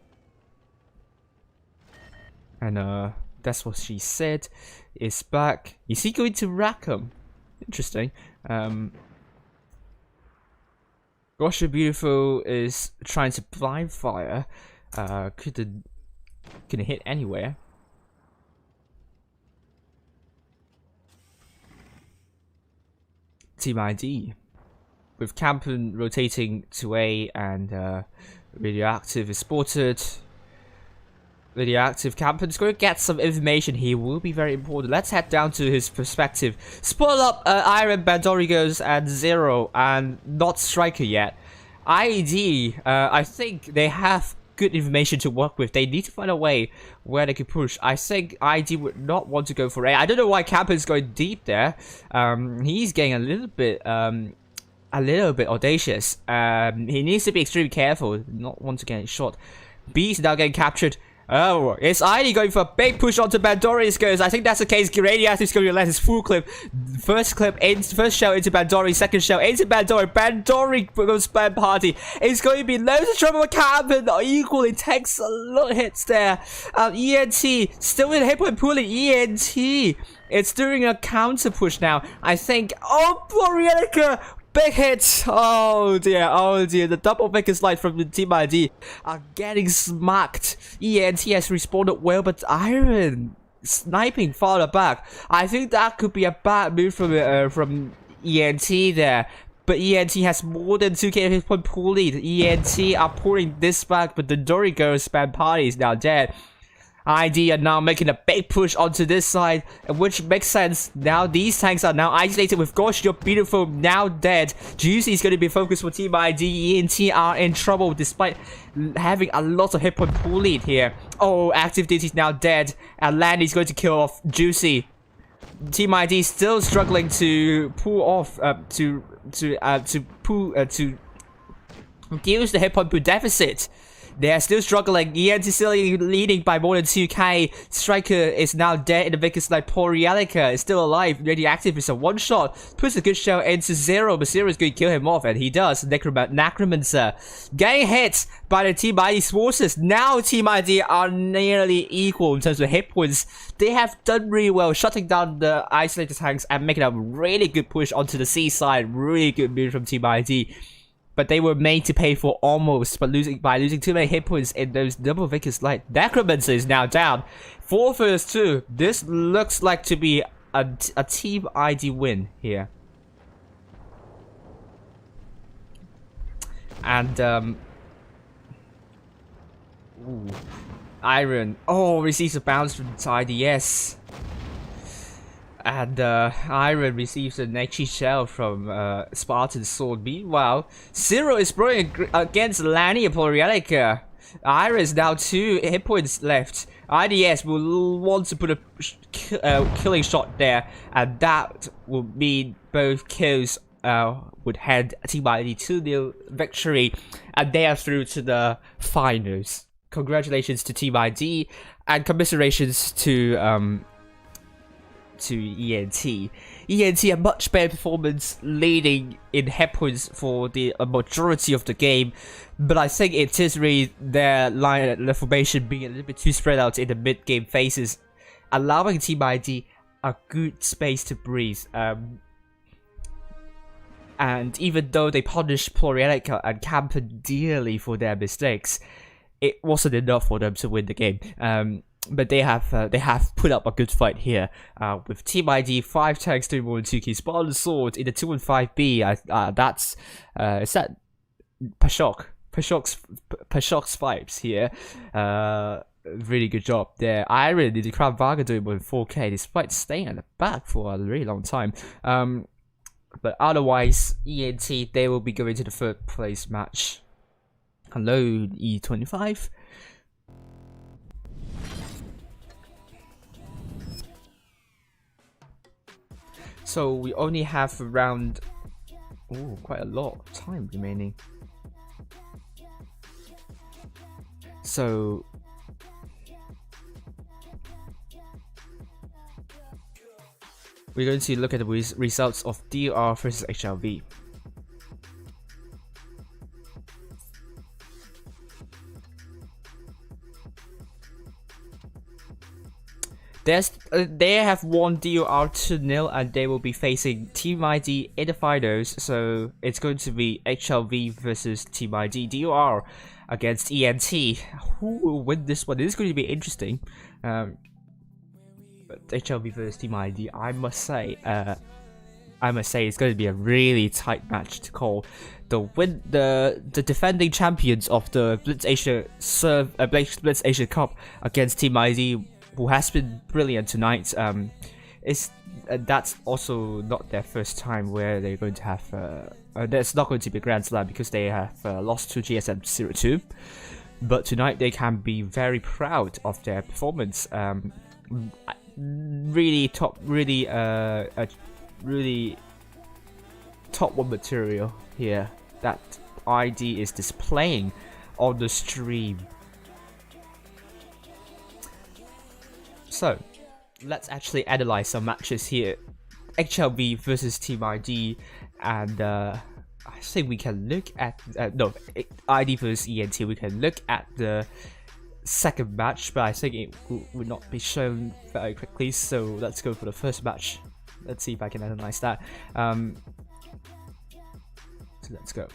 Speaker 4: and that's what she said. Is back. Is he going to rack him? Interesting. Gosh, beautiful is trying to blind fire. Couldn't Can hit anywhere. Team ID. With Campen rotating to A and Radioactive is spotted. Radioactive Campen's going to get some information here. Will be very important. Let's head down to his perspective. Spot up Iron, Bandorigos, and Zero, and not Striker yet. ID, I think they have good information to work with. They need to find a way where they can push. I think ID would not want to go for A. I don't know why Campen's going deep there. He's getting a little bit audacious. He needs to be extremely careful, not want to get shot. B is now getting captured. Oh, it's ID going for a big push onto Bandori's goes. I think that's the case. Radioactive's going to let his full clip. First shell into Bandori, second shell into Bandori. Bandori goes spam party. It's going to be loads of trouble with Campen. Equally takes a lot of hits there. ENT still in hit point pulling. ENT. It's doing a counter push now. I think. Oh, Florianica. Big hits! Oh dear, the double Vickers light from the Team ID are getting smacked. ENT has responded well, but Iron sniping farther back. I think that could be a bad move from ENT there. But ENT has more than 2k hit point pool lead. ENT are pulling this back, but the Dorigo spam party is now dead. ID are now making a big push onto this side, which makes sense. Now these tanks are now isolated with Gosh, you're beautiful, now dead. Juicy is going to be focused for Team ID. ENT are in trouble despite having a lot of hit point pool lead here. Oh, Active Duty is now dead, and Landy is going to kill off Juicy. Team ID still struggling to pull off to reduce the hit point pool deficit. They are still struggling. ENT still leading by more than 2k. Striker is now dead in the Vickers like Porialica is still alive. Radioactive is a one-shot. Puts a good shell into Zero, but Zero is going to kill him off, and he does. Necromancer getting hit by the Team ID's forces. Now Team ID are nearly equal in terms of hit points. They have done really well shutting down the isolated tanks and making a really good push onto the C side. Really good move from Team ID. But they were made to pay for almost, but by losing too many hit points in those double Vickers light. Necromancer is now down. 4 vs 2. This looks like to be a Team ID win here. And ooh, Iron. Oh, receives a bounce from ID. Yes. And Iron receives a Nechi shell from Spartan's sword. Meanwhile, Zero is throwing against Lanny and Porialica. Iron is now 2 hit points left. IDS will want to put a killing shot there, and that will mean both kills would hand Team ID 2-0 victory, and they are through to the finals. Congratulations to Team ID, and commiserations to ENT. ENT a much better performance, leading in hit points for the majority of the game, but I think it is really their formation being a little bit too spread out in the mid-game phases, allowing Team ID a good space to breathe. And even though they punished Plorielica and Campen dearly for their mistakes, it wasn't enough for them to win the game. But they have put up a good fight here. With Team ID 5 tanks doing more than 2k. Spartan Sword in the 2 and 5B. That's is that Pashok's vibes here. Really good job there. Iron in the Crown Vaga doing more than 4k despite staying at the back for a really long time. But otherwise, ENT, they will be going to the 3rd place match. Hello, E25. So we only have around quite a lot of time remaining. So we're going to look at the results of DR versus HLV. They have won DOR 2-0 and they will be facing Team ID in the finals. So it's going to be HLV versus Team ID. DOR against ENT. Who will win this one? This is going to be interesting. But HLV versus Team ID, I must say it's going to be a really tight match to call. The defending champions of the Blitz Asia Cup against Team ID, who has been brilliant tonight. That's also not their first time where they're going to have. There's not going to be a Grand Slam because they have lost to GSM 02. But tonight they can be very proud of their performance. Really top one material here that ID is displaying on the stream. So let's actually analyze some matches here. HLV versus Team ID, and I think we can look at ID versus ENT. We can look at the second match, but I think it would not be shown very quickly. So let's go for the first match. Let's see if I can analyze that. So let's go.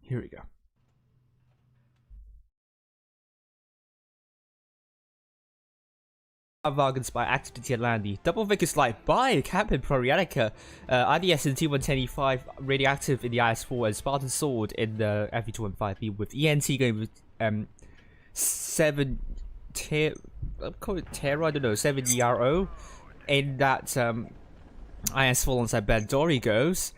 Speaker 4: Here we go. Wagons by Activity Atlandi. Double Vickers Slide by Captain Prorianica. IDS in T125, Radioactive in the IS4, and Spartan Sword in the FV215B, with ENT going with 7 Terra, I don't know, 7 ERO in that IS4 alongside Bandori goes.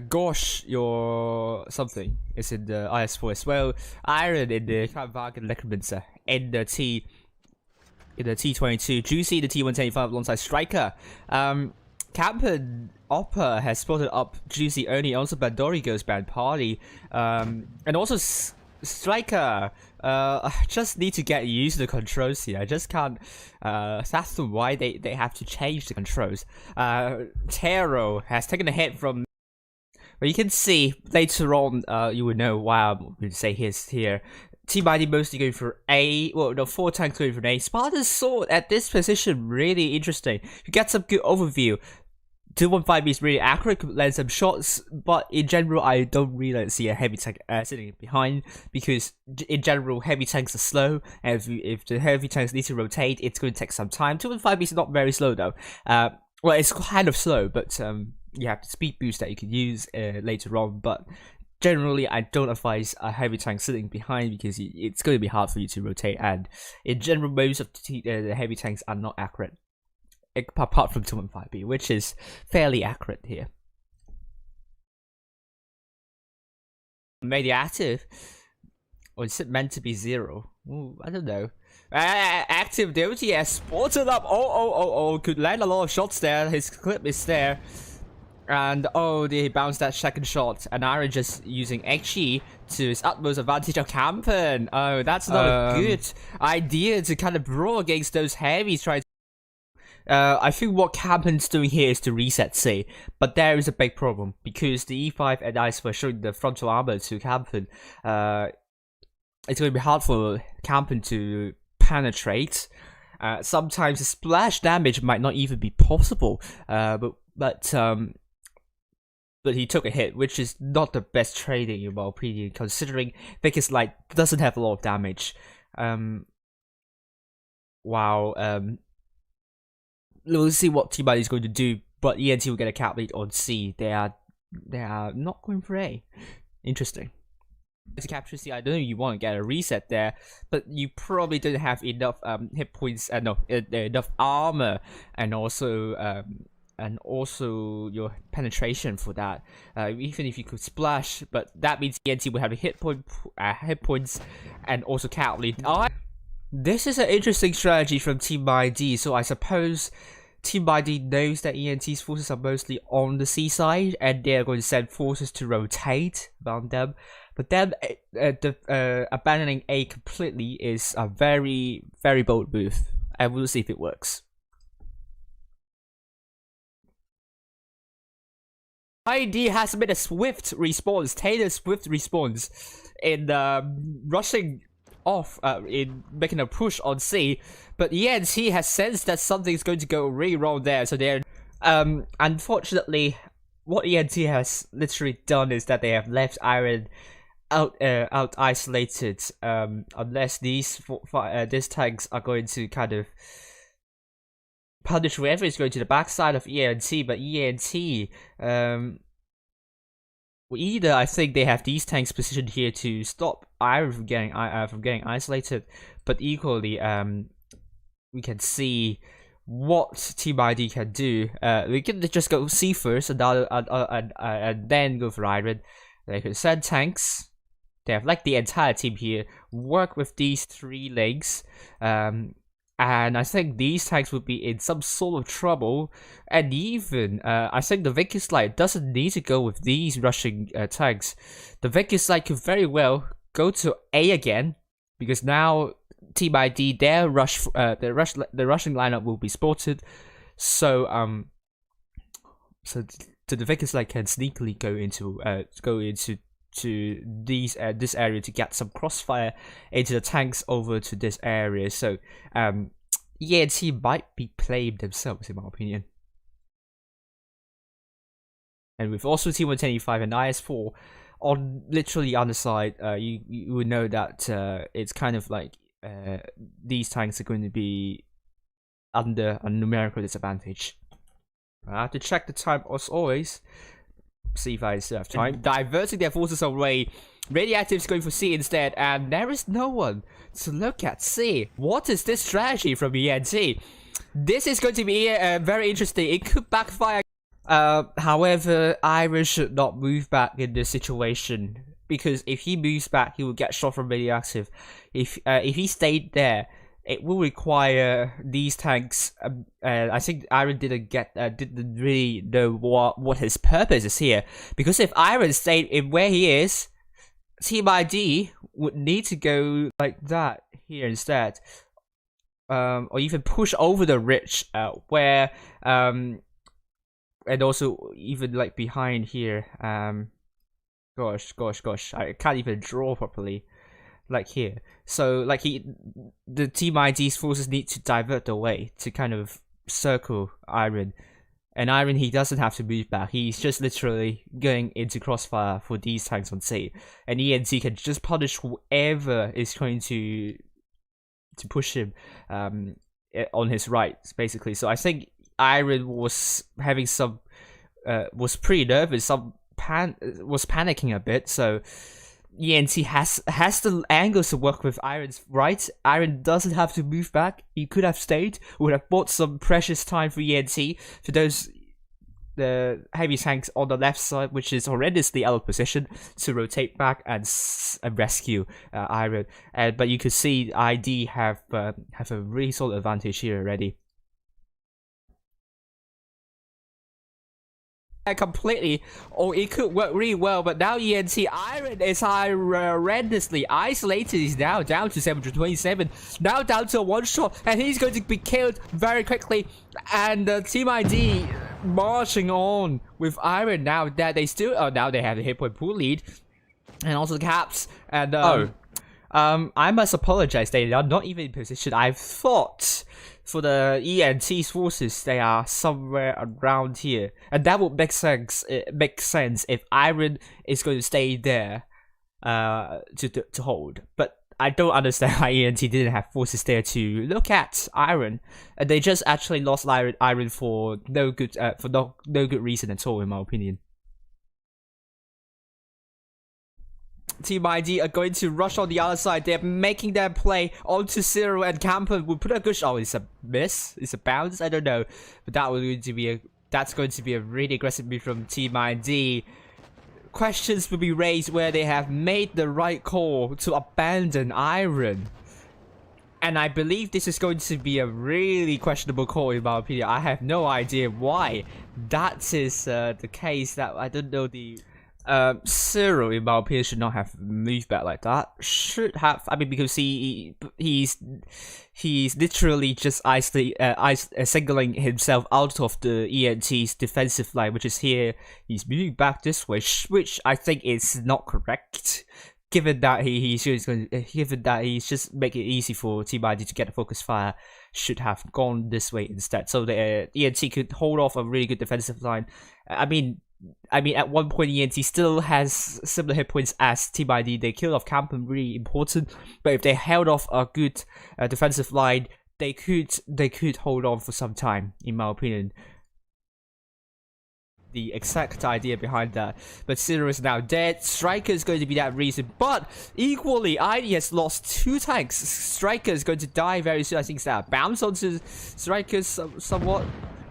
Speaker 4: Gosh, your something is in the IS4 as well. Iron in the Wagen Leckerminster in the T22, Juicy the T125 alongside Striker. Campen Oppa has spotted up Juicy only, also Bandori goes Band Party. And also Striker. I just need to get used to the controls here. I just can't fathom why they have to change the controls. Taro has taken a hit from. But you can see later on, you will know why I'm going to say his here. Team ID mostly going for A. Well, no, 4 tanks going for A. Spartan's Sword at this position, really interesting. You get some good overview. 215 is really accurate, could land some shots, but in general, I don't really see a heavy tank sitting behind, because in general, heavy tanks are slow, and if the heavy tanks need to rotate, it's going to take some time. 215 is not very slow though. Well, it's kind of slow, but you have the speed boost that you can use later on, but generally, I don't advise a heavy tank sitting behind because it's going to be hard for you to rotate, and in general, most of the heavy tanks are not accurate, apart from 215B, which is fairly accurate here. Radioactive, or is it meant to be 0? Ooh, I don't know. Active Duty has spotted up. Oh, could land a lot of shots there. His clip is there. And oh, he bounced that second shot, and Iron just using XG to his utmost advantage of Campen. Oh, that's not a good idea to kind of brawl against those heavies. Trying to I think what Campen's doing here is to reset C, but there is a big problem because the E5 and ICE were showing the frontal armor to Campen. It's going to be hard for Campen to penetrate. Sometimes the splash damage might not even be possible. But he took a hit, which is not the best trading in my opinion, considering Vickers Light doesn't have a lot of damage. Wow. We'll see what Team ID is going to do, but ENT will get a cap lead on C. They are not going for A. Interesting. To capture C, I don't know if you want to get a reset there, but you probably don't have enough hit points, enough armor, and also and also your penetration for that. Even if you could splash, but that means ENT will have a hit points, and also cat lead. This is an interesting strategy from Team ID. So I suppose Team ID knows that ENT's forces are mostly on the C side, and they're going to send forces to rotate around them. But then abandoning A completely is a very, very bold move, and we'll see if it works. ID has made a swift response, tailored swift response in rushing off, in making a push on C, but ENT has sensed that something's going to go really wrong there, so they're unfortunately, what ENT has literally done is that they have left Iron out isolated, unless these tanks are going to kind of punish whoever is going to the backside of ENT, but ENT, either I think they have these tanks positioned here to stop Iron from getting isolated, but equally, we can see what Team ID can do. We can just go C first, and then go for Iron. They can send tanks. They have like the entire team here work with these 3 legs. And I think these tanks would be in some sort of trouble, and even I think the Vickers Light doesn't need to go with these rushing tanks. The Vickers Light could very well go to A again, because now Team ID the rushing lineup will be spotted. So the Vickers Light can sneakily go into this area to get some crossfire into the tanks over to this area. So ENT might be playing themselves, in my opinion. And with also T125 and IS4 on literally on the side, you would know that it's kind of like these tanks are going to be under a numerical disadvantage. I have to check the time as always. See if I still have time. Diverting their forces away. Radioactive's going for C instead, and there is no one to look at C. What is this strategy from ENT? This is going to be very interesting. It could backfire. However, Iron should not move back in this situation, because if he moves back, he will get shot from radioactive. If he stayed there, it will require these tanks. I think Iron didn't really know what his purpose is here, because if Iron stayed in where he is, Team ID would need to go like that here instead, or even push over the ridge, where and also even like behind here. Gosh, I can't even draw properly. Like here, so like the Team ID's forces need to divert away to kind of circle Iron, and Iron, he doesn't have to move back. He's just literally going into crossfire for these tanks on C, and ENT can just punish whoever is going to push him on his right, basically. So I think Iron was having some was pretty nervous, was panicking a bit. So ENT has the angles to work with Iron's right. Iron doesn't have to move back. He could have stayed. Would have bought some precious time for ENT, for those the heavy tanks on the left side, which is horrendously out of position, to rotate back and rescue Iron. But you could see ID have a really solid advantage here already. Completely, or it could work really well, but now ENT Iron is horrendously isolated. He's now down to 727, now down to a one shot, and he's going to be killed very quickly. And Team ID marching on with Iron now that they still now they have the hit point pool lead, and also the caps. And I must apologize, they are not even in position. I thought for the ENT's forces, they are somewhere around here, and that would make sense. It makes sense if Iron is going to stay there to hold. But I don't understand why ENT didn't have forces there to look at Iron, and they just actually lost Iron for no good reason at all, in my opinion. Team ID are going to rush on the other side. They're making their play onto Zero, and Camper will put a good shot. Oh, it's a miss? It's a bounce? I don't know. But that that's going to be a really aggressive move from Team ID. Questions will be raised where they have made the right call to abandon Iron. And I believe this is going to be a really questionable call in my opinion. I have no idea why that is the case. That I don't know the Cyril in my opinion should not have moved back like that. Should have, I mean, because he's literally just singling himself out of the ENT's defensive line, which is here. He's moving back this way, which I think is not correct. Given that he's just making it easy for Team ID to get a focus fire, should have gone this way instead. So the ENT could hold off a really good defensive line. I mean, at one point ENT still has similar hit points as Team ID. They kill off Campen, really important. But if they held off a good defensive line, they could hold on for some time, in my opinion. The exact idea behind that. But Cyril is now dead. Striker is going to be that reason. But equally, ID has lost 2 tanks. Striker is going to die very soon. I think it's that bounce onto Striker somewhat.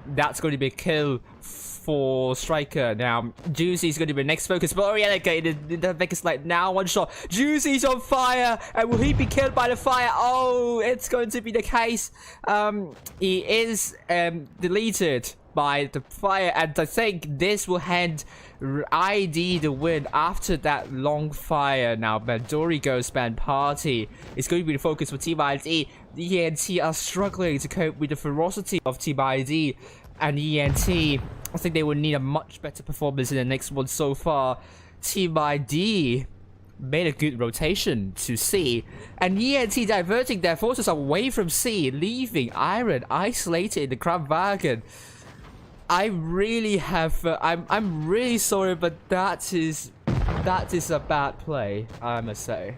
Speaker 4: That's going to be a kill for Striker. Now, Juicy is going to be the next focus. But Oriental in the biggest light now. 1 shot. Juicy's on fire. And will he be killed by the fire? Oh, it's going to be the case. He is deleted by the fire, and I think this will hand ID the win after that long fire. Now Bandori Ghost Band Party is going to be the focus for Team ID. The ENT are struggling to cope with the ferocity of Team ID, and ENT, I think they will need a much better performance in the next one. So far, Team ID made a good rotation to C, and ENT diverting their forces away from C, leaving Iron isolated in the Crown Wagon. I really have. I'm really sorry, but that is a bad play, I must say.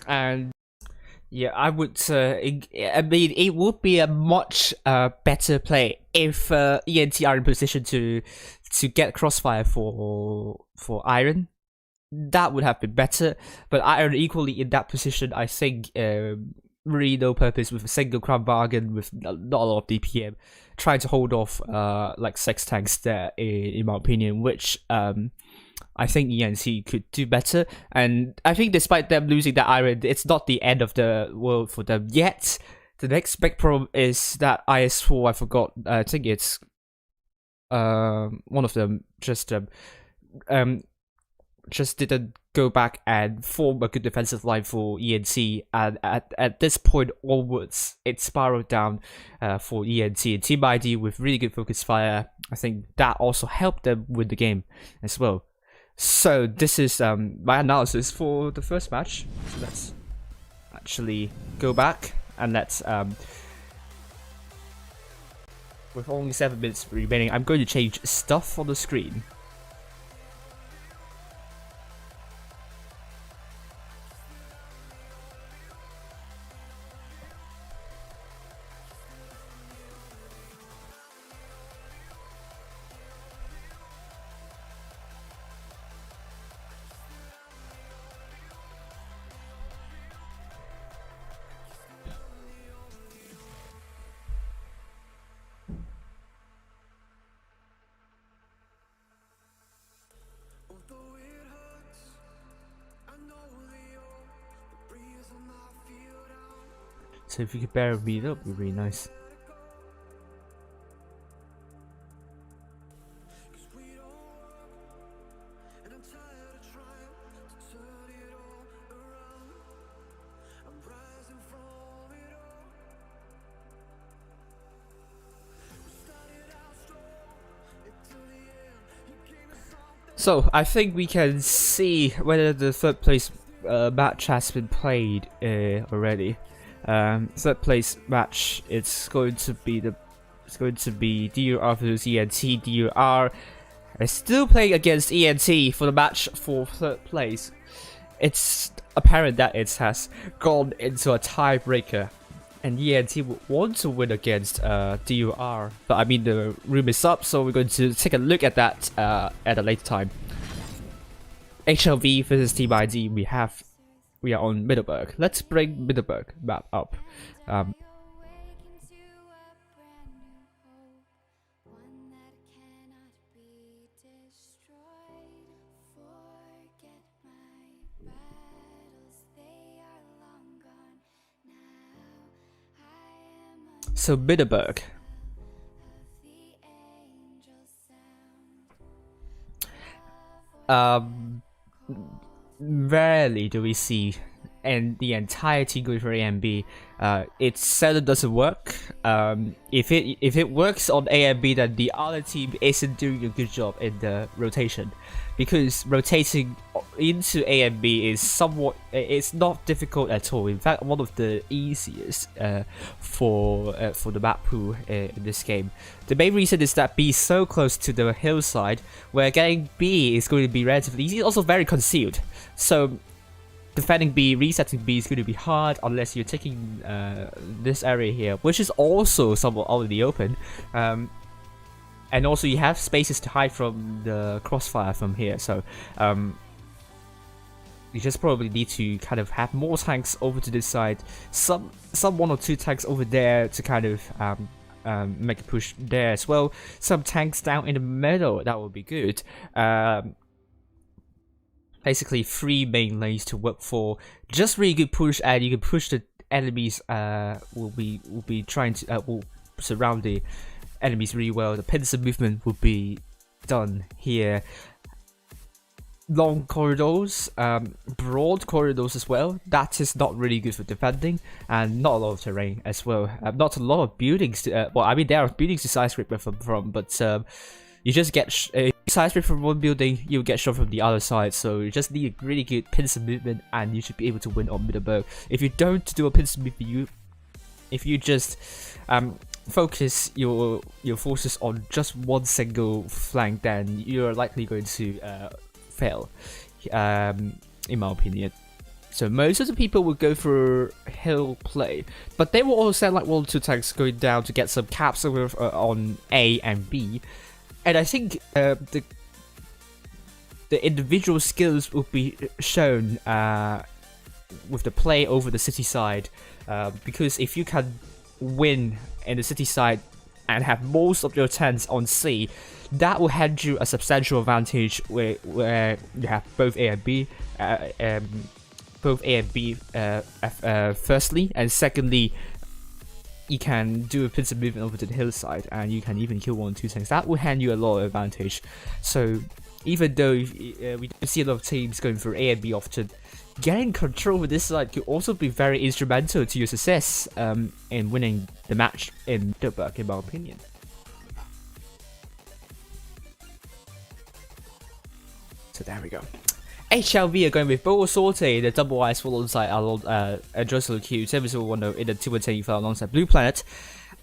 Speaker 4: And yeah, I would. I mean, it would be a much better play if ENT are in position to get crossfire for Iron. That would have been better. But Iron equally in that position, I think. Really no purpose with a single Crown Bargain with not a lot of DPM, trying to hold off like 6 tanks there in my opinion, which I think ENT could do better. And I think despite them losing that Iron, it's not the end of the world for them yet. The next big problem is that IS4, I forgot, I think it's one of them just didn't go back and form a good defensive line for ENT, and at this point onwards, it spiraled down for ENT. And Team ID with really good focus fire, I think that also helped them win the game as well. So this is my analysis for the first match. So let's actually go back and let's with only 7 minutes remaining, I'm going to change stuff on the screen. So if you could bear with me, that would be really nice. So I think we can see whether the 3rd place match has been played already. 3rd place match, it's going to be DUR versus ENT. DUR is still playing against ENT for the match for 3rd place. It's apparent that it has gone into a tiebreaker, and ENT would want to win against DUR. But I mean, the room is up, so we're going to take a look at that at a later time. HLV versus Team ID. We are on Middleburg. Let's bring Middleburg map up.
Speaker 3: So Bitterberg. Rarely do we see and the entire team going for A and B. It seldom doesn't work. If it works on A and B, then the other team isn't doing a good job in the rotation, because rotating into A and B is it's not difficult at all. In fact, one of the easiest for the map pool in this game. The main reason is that B is so close to the hillside, where getting B is going to be relatively easy. It's also very concealed, so defending B, resetting B is going to be hard unless you're taking this area here, which is also somewhat out in the open. And also you have spaces to hide from the crossfire from here, so you just probably need to kind of have more tanks over to this side, some 1 or 2 tanks over there to kind of make a push there as well. Some tanks down in the middle, that would be good. Basically 3 main lanes to work for, just really good push, and you can push the enemies. Will be trying to will surround the enemies really well. The pincer movement will be done here. Long corridors, broad corridors as well. That is not really good for defending, and not a lot of terrain as well. Not a lot of buildings. Well, I mean there are buildings to skyscraper from, but you just get skyscraper from one building, you get shot from the other side. So you just need a really good pincer movement, and you should be able to win on Bitterberg. If you don't do a pincer movement, if you just focus your forces on just one single flank, then you're likely going to fail, in my opinion. So most of the people will go for hill play, but they will also send like 1 or 2 tanks going down to get some caps over on A and B. And I think the individual skills will be shown with the play over the city side, because if you can win in the city side and have most of your tanks on C, that will hand you a substantial advantage where you have both A and B, firstly, and secondly, you can do a pincer movement over to the hillside, and you can even kill 1 or 2 tanks. That will hand you a lot of advantage. So even though we don't see a lot of teams going for A and B often, getting control over this side could also be very instrumental to your success in winning the match in Bitterberg, in my opinion. So there we go. HLV are going with Boa Sorte, the double ice alongside Jerusalem Q, 710 in the T125 alongside Blue Planet.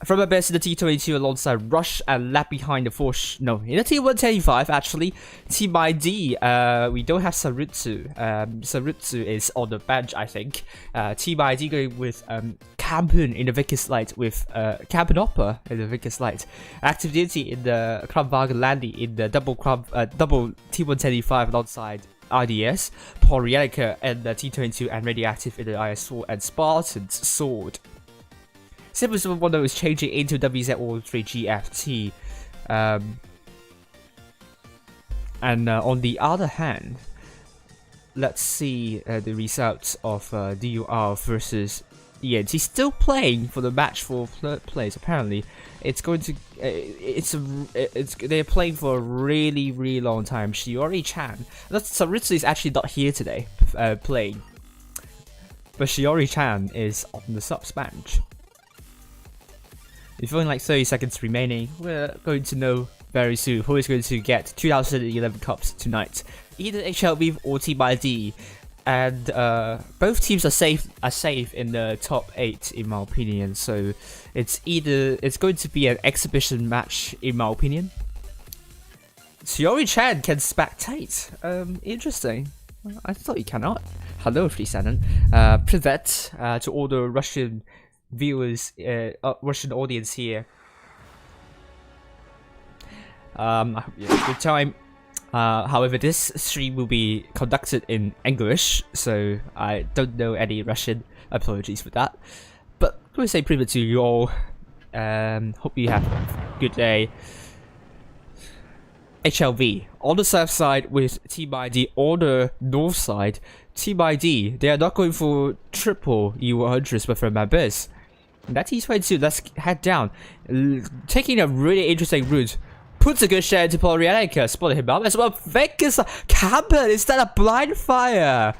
Speaker 3: From our best in the T22 alongside Rush and lap behind the Force. No, in the T125 actually. Team ID, we don't have Sarutsu. Sarutsu is on the bench, I think. Team ID going with Kampen in the Vickers Light with Kampenopper in the Vickers Light. Active Duty in the Kramwagen Landy in the double T125 alongside IDS, Poryelica and the T22 and Radioactive in the IS4 and Spartan's Sword. 710 is changing into WZ03GFT. And on the other hand, let's see the results of DUR versus ENT. He's still playing for the match for third place. Apparently, it's going to they're playing for a really long time. Shiori Chan. Saritsu is actually not here today playing, but Shiori Chan is on the subs bench. With only like 30 seconds remaining, we're going to know very soon who is going to get 2011 cups tonight. Either HLV or Team ID, and both teams are safe in the top 8 in my opinion. So it's going to be an exhibition match in my opinion. Shiori Chan can spectate. Interesting. I thought he cannot. Hello, Frisanen. Privet to all the Russian viewers, Russian audience here. I hope you have a good time. However, this stream will be conducted in English, so I don't know any Russian. Apologies for that. But let me say privet to you all. Hope you have a good day. HLV on the south side with Team ID on the north side. Team ID, they are not going for triple E100s but from Abyss.
Speaker 4: That's T22. Let's head down. Taking a really interesting route. Puts a good share into Polarianica. Spotted him up as well. Vegas Campbell. Is that a blind fire?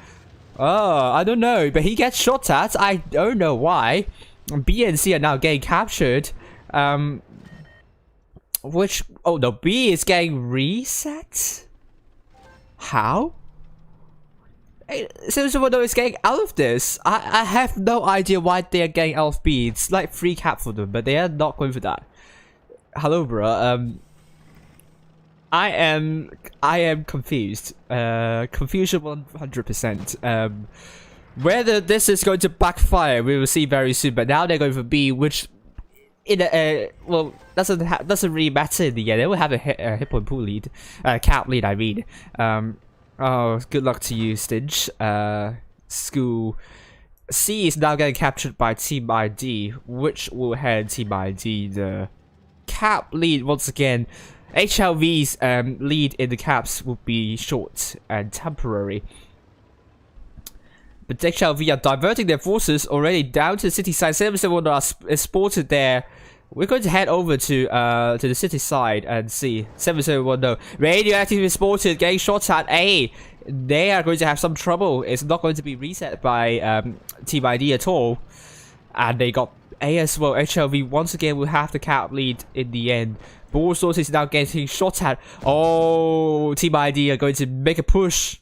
Speaker 4: Oh, I don't know. But he gets shot at. I don't know why. B and C are now getting captured. Which... Oh, no. B is getting reset? How? Silverwood is getting out of this. I have no idea why they are getting out of B. It's like free cap for them, but they are not going for that. Hello, bro. I am confused. Confusion 100%. Whether this is going to backfire, we will see very soon. But now they're going for B, which in a well doesn't really matter in the end. They will have a hit point pool lead, cap lead. I mean. Oh, good luck to you, Stinch. School C is now getting captured by Team ID, which will hand Team ID the cap lead once again. HLV's lead in the caps will be short and temporary. But HLV are diverting their forces already down to the city side. 771 is spotted there. We're going to head over to the city side and see. 771 radioactive is spotted, getting shot at A. They are going to have some trouble. It's not going to be reset by Team ID at all. And they got A as well. HLV once again will have the cap lead in the end. Ball Source is now getting shot at. Oh, Team ID are going to make a push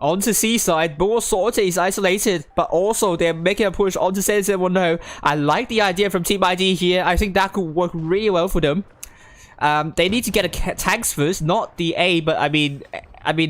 Speaker 4: onto C-side. Ball Source is isolated, but also they're making a push onto 771. I like the idea from Team ID here. I think that could work really well for them. They need to get a tanks first, not the A, but I mean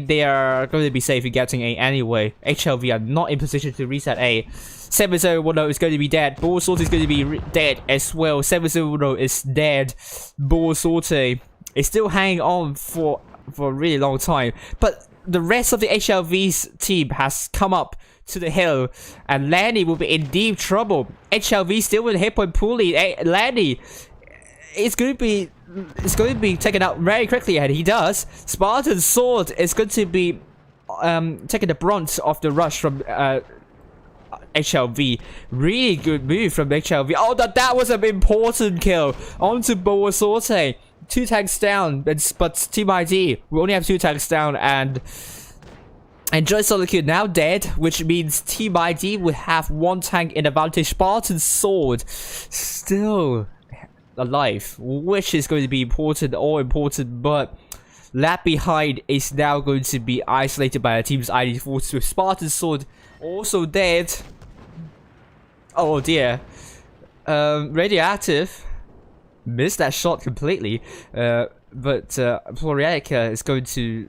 Speaker 4: they are going to be safe in getting A anyway. HLV are not in position to reset A. 701 is going to be dead. Ball Sorte is going to be dead as well. 701 is dead. Ball Sorte is still hanging on for a really long time, but the rest of the HLV's team has come up to the hill, and Lanny will be in deep trouble. HLV still with a hit point pool lead. Lanny is going to be taken out very quickly, and he does. Spartan Sword is going to be taking the brunt of the rush from HLV. Really good move from HLV. Oh, that was an important kill onto Boa Sorte. 2 tanks down, but Team ID, we only have 2 tanks down, and Joy Solitude now dead, which means Team ID will have 1 tank in advantage. Spartan Sword still alive, which is going to be important, but left behind is now going to be isolated by a Team's ID forces with Spartan Sword also dead. Oh dear. Radioactive missed that shot completely, but Florianica is going to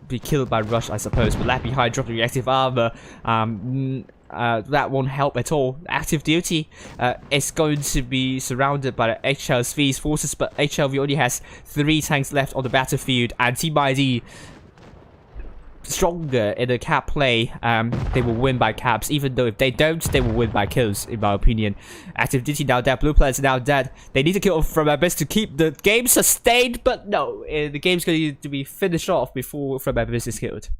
Speaker 4: be killed by Rush, I suppose, but left behind dropping reactive armor. That won't help at all. Active duty is going to be surrounded by the HLV's forces, but HLV only has 3 tanks left on the battlefield, and Team ID stronger in the cap play. They will win by caps, even though if they don't, they will win by kills, in my opinion. Active duty now dead. Blue players now dead. They need to kill from Abyss to keep the game sustained, but no, the game's going to be finished off before From Abyss is killed.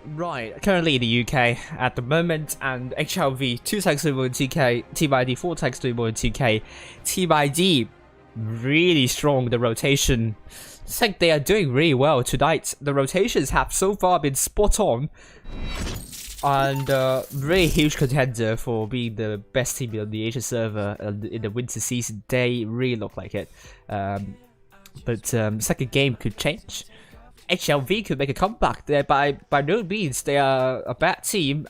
Speaker 4: Right, currently in the UK at the moment, and HLV 2 tanks doing more than 2k, Team ID 4 tanks doing more than 2k. Team ID really strong. The rotation, I think they are doing really well tonight. The rotations have so far been spot on, and really huge contender for being the best team on the Asia server in the winter season. They really look like it, but second game could change. HLV could make a comeback there. By no means they are a bad team.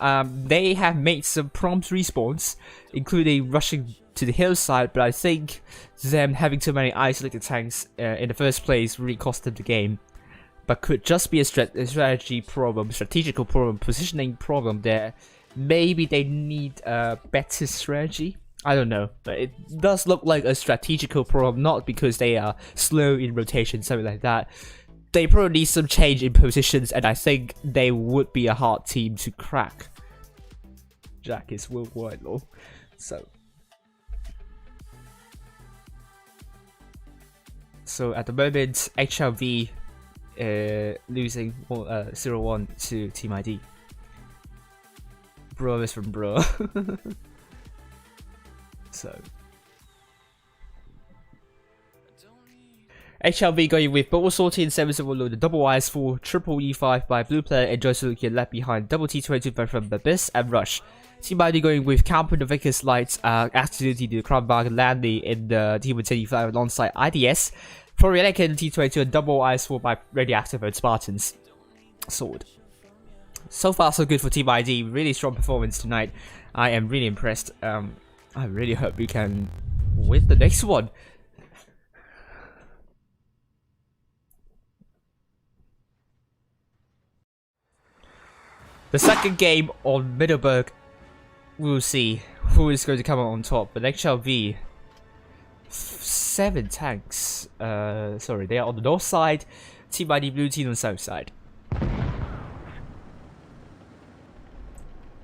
Speaker 4: They have made some prompt respawns, including rushing to the hillside, but I think them having too many isolated tanks in the first place really cost them the game. But could just be a strategy problem, strategical problem, positioning problem there. Maybe they need a better strategy. I don't know, but it does look like a strategical problem, not because they are slow in rotation, something like that. They probably need some change in positions, and I think they would be a hard team to crack. Jack is worldwide, lol. So at the moment, HLV losing 0-1 to Team ID. Bro is from bro. so. HLV going with Bubble Sortie and 7-7 load, the double IS4, triple E5 by Blue Player, and Joy Soluki left behind, double T22 from Abyss and Rush. Team ID going with Camper, the Vickers Lights, Activity, the Crown Bag, Landy in the T125 alongside IDS. Florianic in T22 and double IS4 by Radioactive and Spartans. Sword. So far so good for Team ID, really strong performance tonight. I am really impressed. I really hope we can win the next one. The second game on Middleburg, we'll see who is going to come out on top. But HLV, 7 tanks. Sorry, they are on the north side. Team ID blue team on the south side.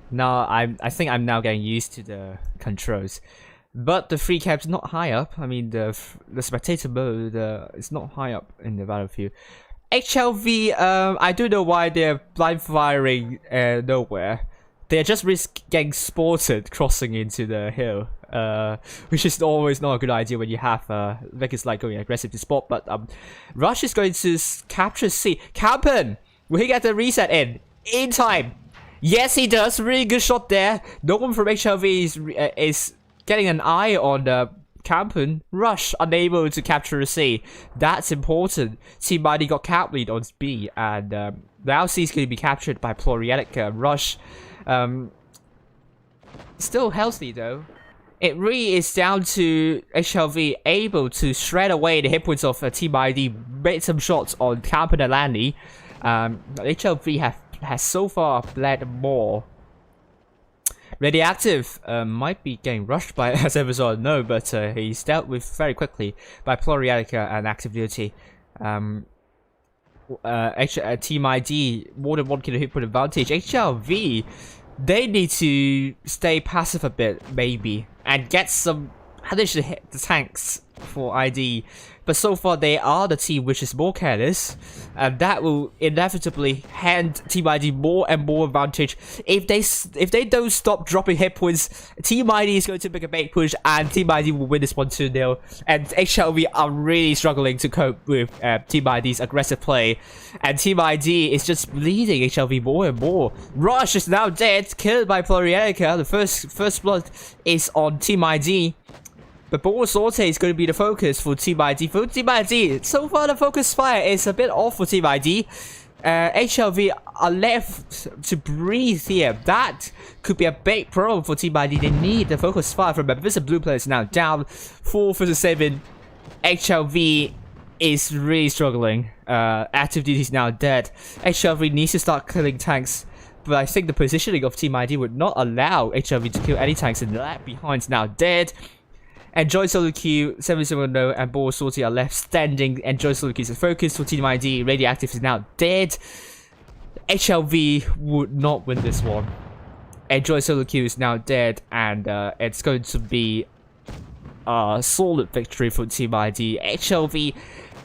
Speaker 4: Now I think I'm now getting used to the controls, but the free cap's not high up. I mean the spectator mode is not high up in the battlefield. HLV, I don't know why they're blind firing nowhere. They're just getting spotted crossing into the hill, which is always not a good idea when you have Vegas Light going aggressive to spot. But Rush is going to capture C. Campen, will he get the reset in time? Yes, he does. Really good shot there. No one from HLV is getting an eye on Campen. Rush unable to capture a C. That's important. Team ID got cap lead on B, and now C is going to be captured by Plorianica. Rush still healthy though. It really is down to HLV able to shred away the hit points of Team ID, made some shots on Campen and Landy. HLV has so far bled more. Radioactive might be getting rushed by as no, but he's dealt with very quickly by Plorianica and Active Duty. Team ID more than 1 kilo hit point advantage. HLV, they need to stay passive a bit maybe and get some punish to hit the tanks for ID. But so far they are the team which is more careless, and that will inevitably hand Team ID more and more advantage. If they don't stop dropping hit points, Team ID is going to make a big push and Team ID will win this one 2-0. And HLV are really struggling to cope with Team ID's aggressive play, and Team ID is just bleeding HLV more and more. Rush is now dead, killed by Florianica. The first blood is on Team ID. But Ball Sorte is going to be the focus for Team ID. For Team ID, so far the focus fire is a bit off for Team ID. HLV are left to breathe here. That could be a big problem for Team ID. They need the focus fire from them. This blue player is now down 4 versus 7. HLV is really struggling. Active Duty is now dead. HLV needs to start killing tanks. But I think the positioning of Team ID would not allow HLV to kill any tanks, and the left behind is now dead. And Joy Solo Q, 7-0 and Ball Sortie are left standing, and Joy Solo Q is a focus for Team ID. Radioactive is now dead. HLV would not win this one. And Joy Solo Q is now dead, and it's going to be a solid victory for Team ID. HLV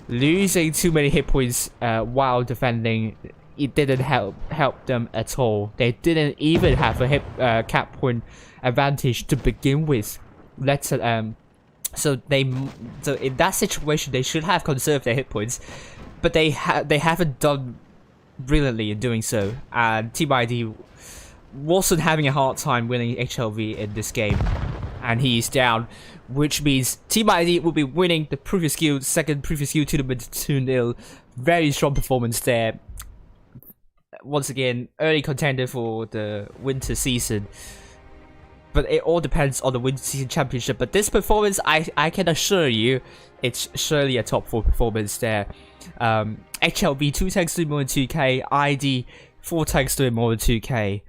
Speaker 4: losing too many hit points while defending, it didn't help them at all. They didn't even have a cap point advantage to begin with. So in that situation they should have conserved their hit points, but they haven't done brilliantly in doing so, and Team ID wasn't having a hard time winning HLV in this game, and he's down, which means Team ID will be winning the previous skill, second previous skill tournament 2-0. Very strong performance there. Once again, early contender for the winter season. But it all depends on the Winter Season Championship. But this performance, I can assure you, it's surely a top 4 performance there. HLV 2 tanks doing more than 2k, ID 4 tanks doing more than 2k.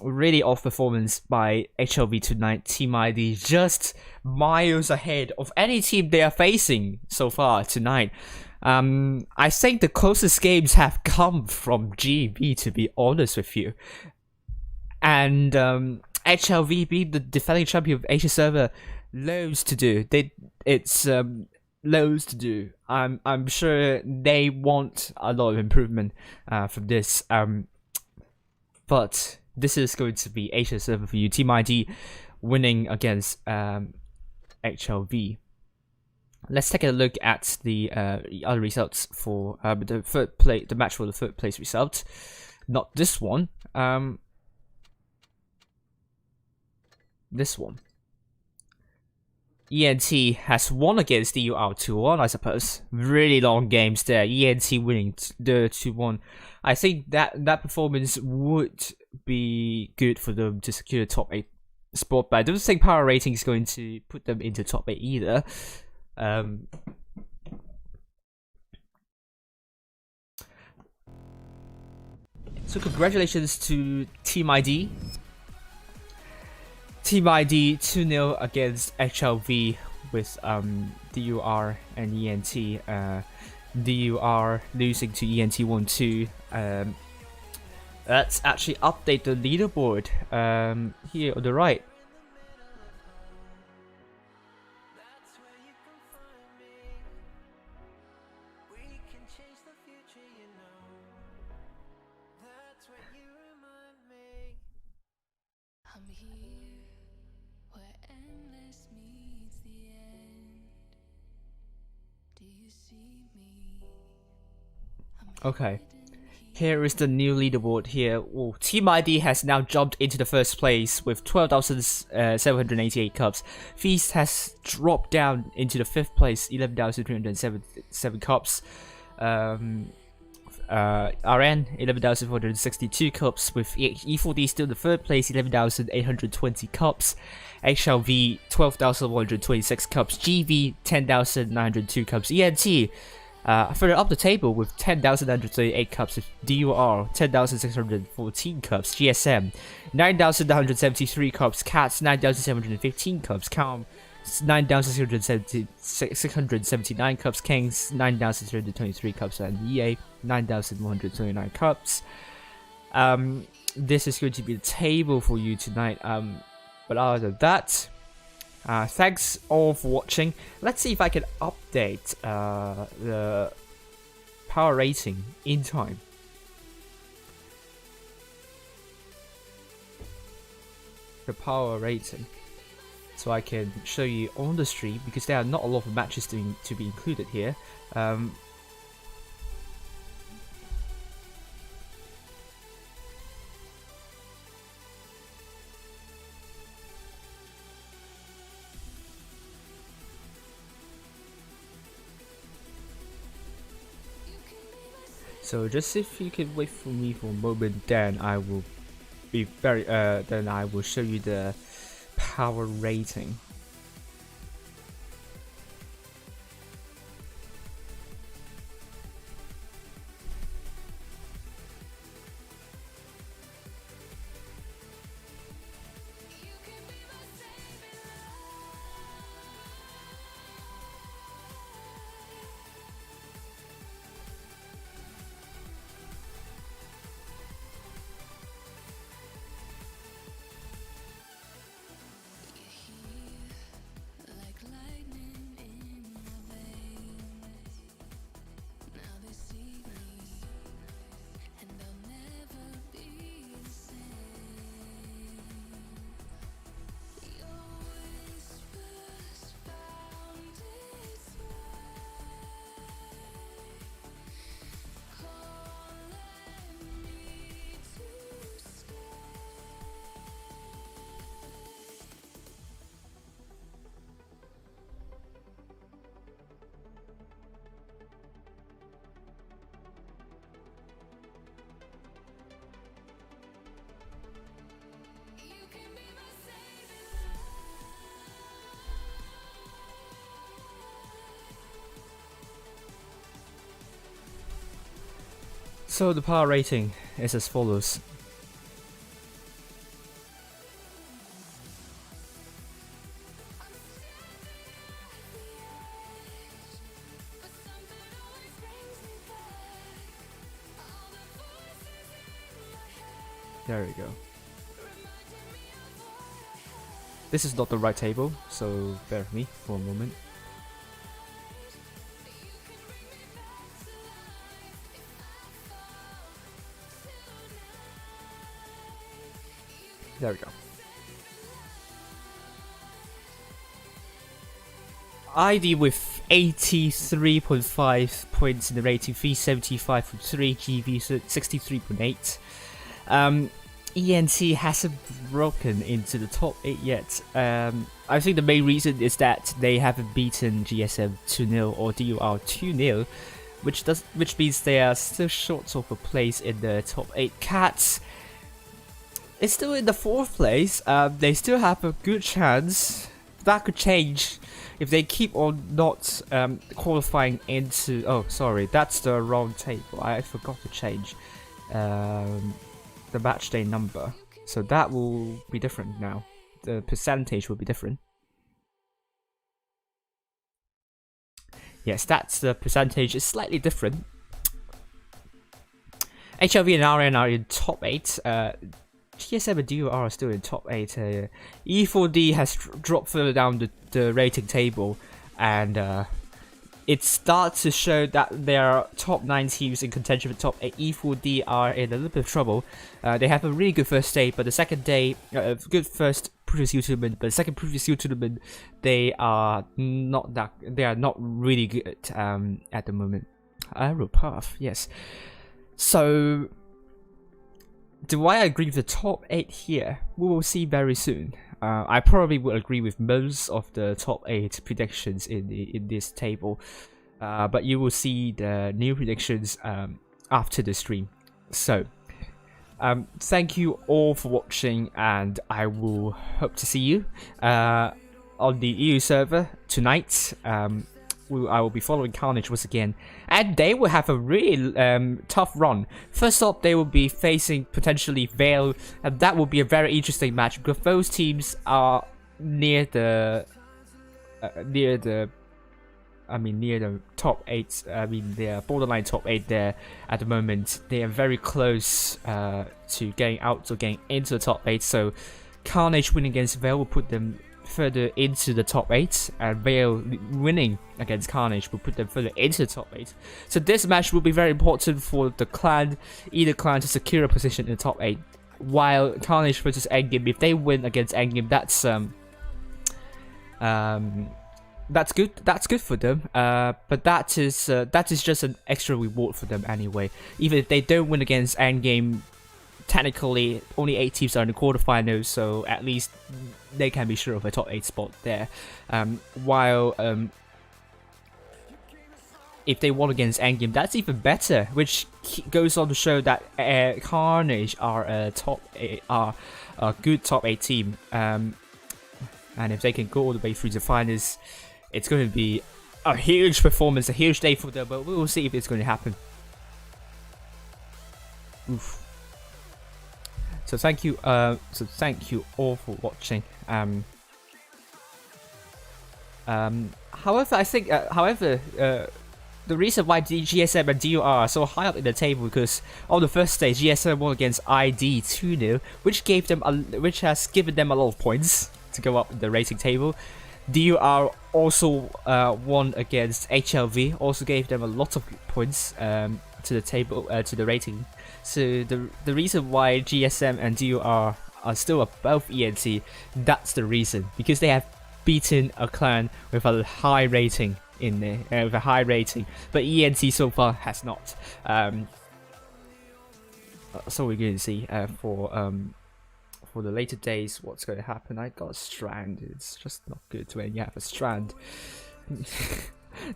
Speaker 4: Really off performance by HLV tonight. Team ID just miles ahead of any team they are facing so far tonight. I think the closest games have come from GB, to be honest with you. And HLV being the defending champion of Asia server, loads to do. It's loads to do. I'm sure they want a lot of improvement from this. But this is going to be Asia server for you. Team ID winning against HLV. Let's take a look at the other results for the match for the third place result. Not this one. This one. ENT has won against DUR 2-1, I suppose. Really long games there. ENT winning the 2-1. I think that performance would be good for them to secure top 8 spot, but I don't think power rating is going to put them into top 8 either. So congratulations to Team ID. Team ID 2-0 against HLV with DUR and ENT. DUR losing to ENT 1-2. Let's actually update the leaderboard here on the right. Okay, here is the new leaderboard here. Ooh, Team ID has now jumped into the first place with 12,788 cups. Feast has dropped down into the 5th place, 11,377 cups. RN 11,462 cups, with E4D still in the 3rd place, 11,820 cups. HLV 12,126 cups. GV 10,902 cups. ENT further up the table with 10,938 cups, with DUR 10,614 cups, GSM 9,973 cups, CATS 9,715 cups, CALM 9,679 cups, Kings 9,623 cups, and EA 9,129 cups. This is going to be the table for you tonight. But other than that, thanks all for watching. Let's see if I can update the power rating in time. The power rating, so I can show you on the stream, because there are not a lot of matches to be included here. So just if you can wait for me for a moment, then I will be then I will show you the power rating. So the power rating is as follows. There we go. This is not the right table, so bear with me for a moment. There we go. ID with 83.5 points in the rating, V75.3, GV 63.8. ENT hasn't broken into the top 8 yet. I think the main reason is that they haven't beaten GSM 2-0 or DUR 2-0, which means they are still short of a place in the top 8. Cats is still in the 4th place. They still have a good chance. That could change if they keep on not qualifying into... Oh, sorry, that's the wrong table. I forgot to change the match day number. So that will be different now. The percentage will be different. Yes, that's the percentage. It's slightly different. HLV and RN are in top 8. GSM and DUR are still in top 8. E4D has dropped further down the rating table, and it starts to show that there are top 9 teams in contention for top 8. E4D are in a little bit of trouble. They have a really good first day, but the second day, good first previous U tournament, but the second previous U tournament, they are not really good at the moment. ARWV, yes. So, do I agree with the top 8 here? We will see very soon. I probably will agree with most of the top 8 predictions in this table, but you will see the new predictions after the stream. So, thank you all for watching, and I will hope to see you on the EU server tonight. I will be following Carnage once again, and they will have a really tough run. First up, they will be facing potentially Vale, and that will be a very interesting match because those teams are near the top 8. I mean, they are borderline top 8 there at the moment. They are very close to getting out or getting into the top 8. So, Carnage winning against Vale will put them further into the top 8, and Vale winning against Carnage will put them further into the top 8. So this match will be very important for the clan, either clan to secure a position in the top 8, while Carnage versus Endgame, if they win against Endgame, that's good for them, but that is just an extra reward for them anyway. Even if they don't win against Endgame, technically only 8 teams are in the quarterfinals, so at least they can be sure of a top 8 spot there. While if they won against Endgame, that's even better, which goes on to show that Carnage are a good top 8 team. And if they can go all the way through the finals, it's going to be a huge performance, a huge day for them. But we will see if it's going to happen. Oof. So thank you all for watching. However, I think the reason why GSM and DUR are so high up in the table because on the first day GSM won against ID 2-0, which has given them a lot of points to go up in the rating table. DUR also won against HLV, also gave them a lot of points to the table, to the rating. So the reason why GSM and DUR are still above ENT, that's the reason, because they have beaten a clan with a high rating in there, but ENT so far has not. So we're going to see for the later days what's going to happen. I got a strand. It's just not good when you have a strand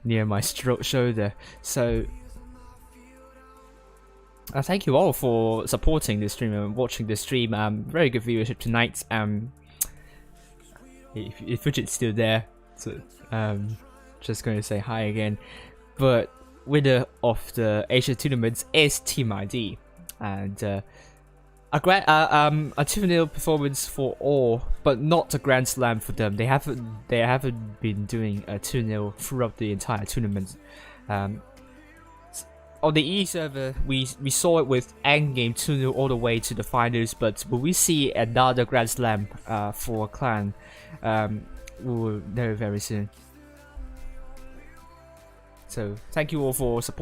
Speaker 4: near my shoulder. So thank you all for supporting this stream and watching this stream. Very good viewership tonight. If Fidget's still there, so just going to say hi again. But winner of the Asia tournaments is Team ID, and a 2-0 performance for all, but not a grand slam for them. They haven't been doing a 2-0 throughout the entire tournament. On the E server, we saw it with Endgame 2-0 all the way to the finals, but will we see another Grand Slam for Clan? We will know very soon. So, thank you all for supporting.